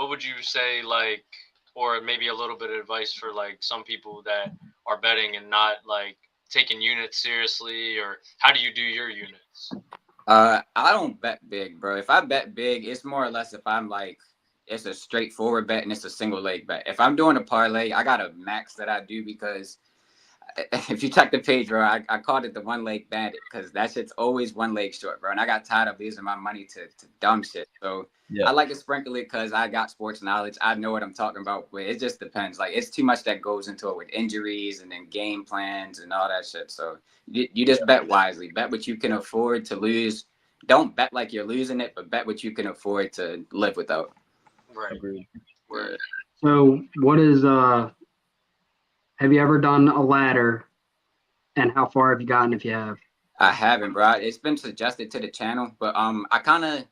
would you say, like, or maybe a little bit of advice for like some people that are betting and not like taking units seriously, or how do you do your units? I don't bet big, bro. If I bet big, it's more or less if I'm like, it's a straightforward bet and it's a single leg bet. If I'm doing a parlay, I got a max that I do because if you check the page, bro, I called it the one leg bandit because that shit's always one leg short, bro. And I got tired of losing my money to dumb shit. So I like to sprinkle it because I got sports knowledge. I know what I'm talking about, but it just depends. Like, it's too much that goes into it with injuries and then game plans and all that shit. So you just bet wisely. Bet what you can afford to lose. Don't bet like you're losing it, but bet what you can afford to live without. Right. Agreed. Right. So what is have you ever done a ladder, and how far have you gotten if you have? I haven't, bro. It's been suggested to the channel, but I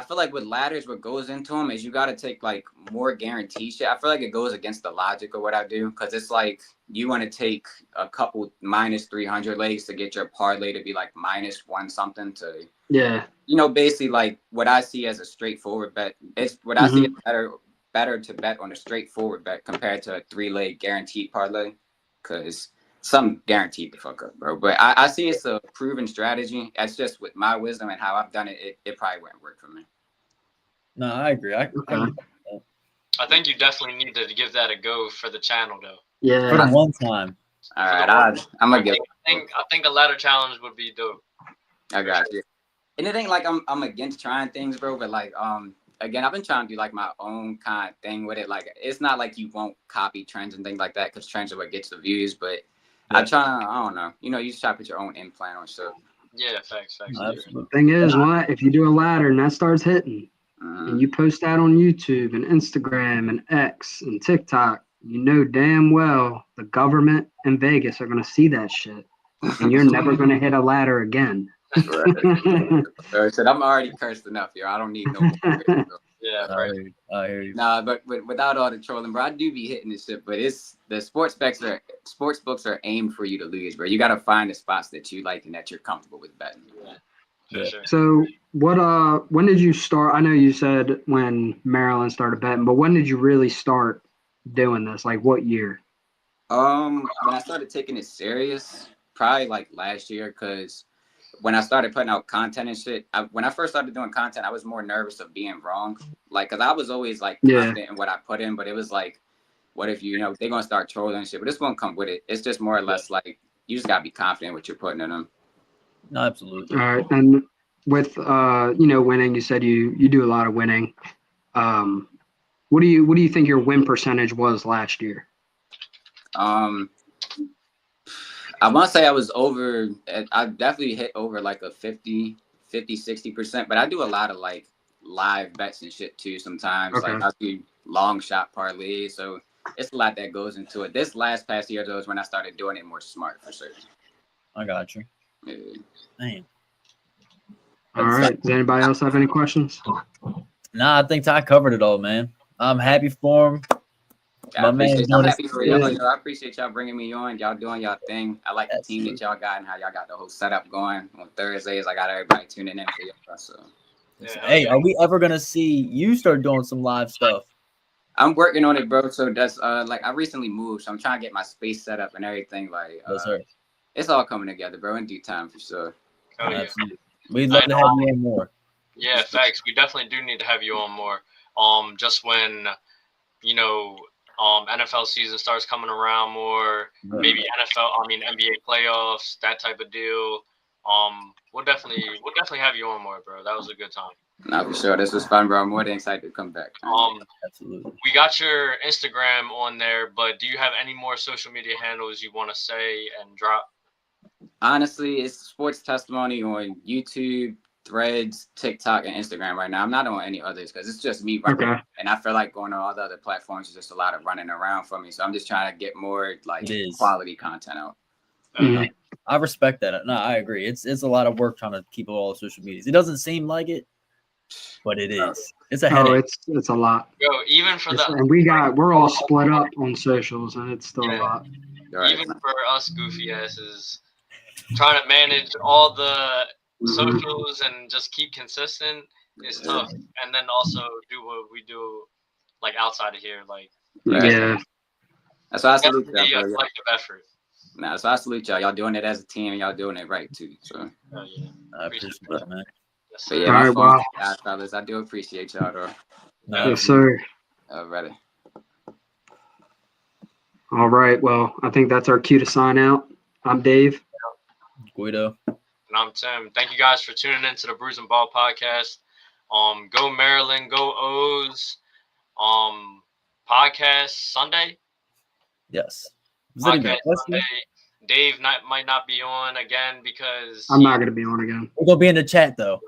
feel like with ladders, what goes into them is you got to take like more guarantee shit. I feel like it goes against the logic of what I do because it's like you want to take a couple minus 300 legs to get your parlay to be like minus one something to, basically like what I see as a straightforward bet. It's what I see as better to bet on a straightforward bet compared to a 3-leg guaranteed parlay because some guaranteed the fuck up, bro. But I see it's a proven strategy. That's just with my wisdom and how I've done it. It probably wouldn't work for me. No, I agree. I think you definitely need to give that a go for the channel, though. Yeah. For the one time. All right, I'm gonna give. I think a ladder challenge would be dope. I got you. And it ain't like I'm against trying things, bro. But like again, I've been trying to do like my own kind of thing with it. Like it's not like you won't copy trends and things like that because trends are what gets the views, but. I don't know. You just try to put your own implant on stuff. Yeah, facts. Absolutely. Thing is, if you do a ladder and that starts hitting, and you post that on YouTube and Instagram and X and TikTok, you know damn well the government and Vegas are going to see that shit, and you're never going to hit a ladder again. Right. I said I'm already cursed enough here. I don't need no more. Yeah, right. I hear you. Nah, but without all the trolling, bro, I do be hitting this shit. But it's the sports books are aimed for you to lose, bro. You got to find the spots that you like and that you're comfortable with betting. Yeah. Sure. So when did you start? I know you said when Maryland started betting, but when did you really start doing this? Like what year? When I started taking it serious, probably like last year, because when I started putting out content and shit, when I first started doing content, I was more nervous of being wrong. Like, cause I was always like confident in what I put in, but it was like, what if they're gonna start trolling and shit? But this won't come with it. It's just more or less like you just gotta be confident what you're putting in them. No, absolutely. All right, and with winning, you said you do a lot of winning. What do you think your win percentage was last year? I want to say I was over. I definitely hit over like a 50-60%, but I do a lot of like live bets and shit too sometimes. Okay. Like I do long shot parlays, so it's a lot that goes into it. This past year though is when I started doing it more smart for certain. I got you. Yeah. Man. All right. Does anybody else have any questions? Nah, I think Ty covered it all, man. I'm happy for him. I'm happy for y'all. I appreciate y'all bringing me on. Y'all doing y'all thing. I like the team that y'all got and how y'all got the whole setup going on Thursdays. I got everybody tuning in for y'all. So, hey, are we ever gonna see you start doing some live stuff? I'm working on it, bro. So that's like I recently moved, so I'm trying to get my space set up and everything. Like, it's all coming together, bro, in due time for sure. Absolutely. We'd love to have you on more. Yeah, facts. We definitely do need to have you on more. Just when NFL season starts coming around more, maybe NBA playoffs, that type of deal. We'll definitely have you on more, bro. That was a good time. Nah, for sure. This was fun, bro. I'm more than excited to come back. Absolutely. We got your Instagram on there, but do you have any more social media handles you want to say and drop? Honestly, it's Sports Testimony on YouTube, Threads, TikTok, and Instagram right now. I'm not on any others because it's just me right now. And I feel like going on all the other platforms is just a lot of running around for me. So I'm just trying to get more like quality content out. I respect that. No, I agree. It's a lot of work trying to keep all the social medias. It doesn't seem like it, but it is. It's a headache. It's a lot. Yo, even for and we're all split up on socials, and it's still a lot. Even for us goofy asses, trying to manage all the socials and just keep consistent is tough. And then also do what we do, like outside of here, like that's why I salute that, bro. Collective effort. Nah, so I salute y'all. Y'all doing it as a team, and y'all doing it right too. So I appreciate that, man. Yes, but sir. yeah, All my right, phone's wow. out, fellas. I do appreciate y'all though. Yes, sir. Alrighty. All right. Well, I think that's our cue to sign out. I'm Dave. Guido. And I'm Tim. Thank you guys for tuning in to the Brews and Ball podcast. Go Maryland, go O's. Podcast Sunday. Yes. Is that even Podcast a question? Sunday. Dave might not be on again because I'm not going to be on again. We're gonna be in the chat though.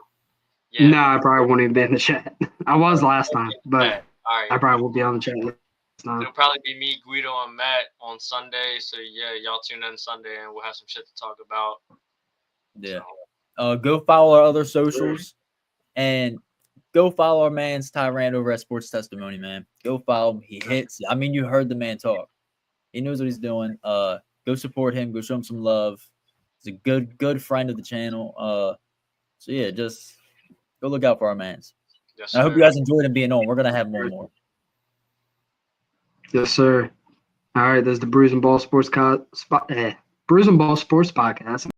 Yeah. No, I probably won't even be in the chat. I was last time, but All right. I probably will be on the chat this time. It'll probably be me, Guido, and Matt on Sunday. So yeah, y'all tune in Sunday, and we'll have some shit to talk about. Yeah. Go follow our other socials, and go follow our man's Tyrant over at Sports Testimony, man. Go follow him. He hits. I mean, you heard the man talk. He knows what he's doing. Go support him. Go show him some love. He's a good friend of the channel. So yeah, just go look out for our mans. Yes, I hope sir. you guys enjoyed him being on. We're gonna have more. Yes, sir. All right, there's the Brews and Ball Sports Brews and Ball Sports Podcast.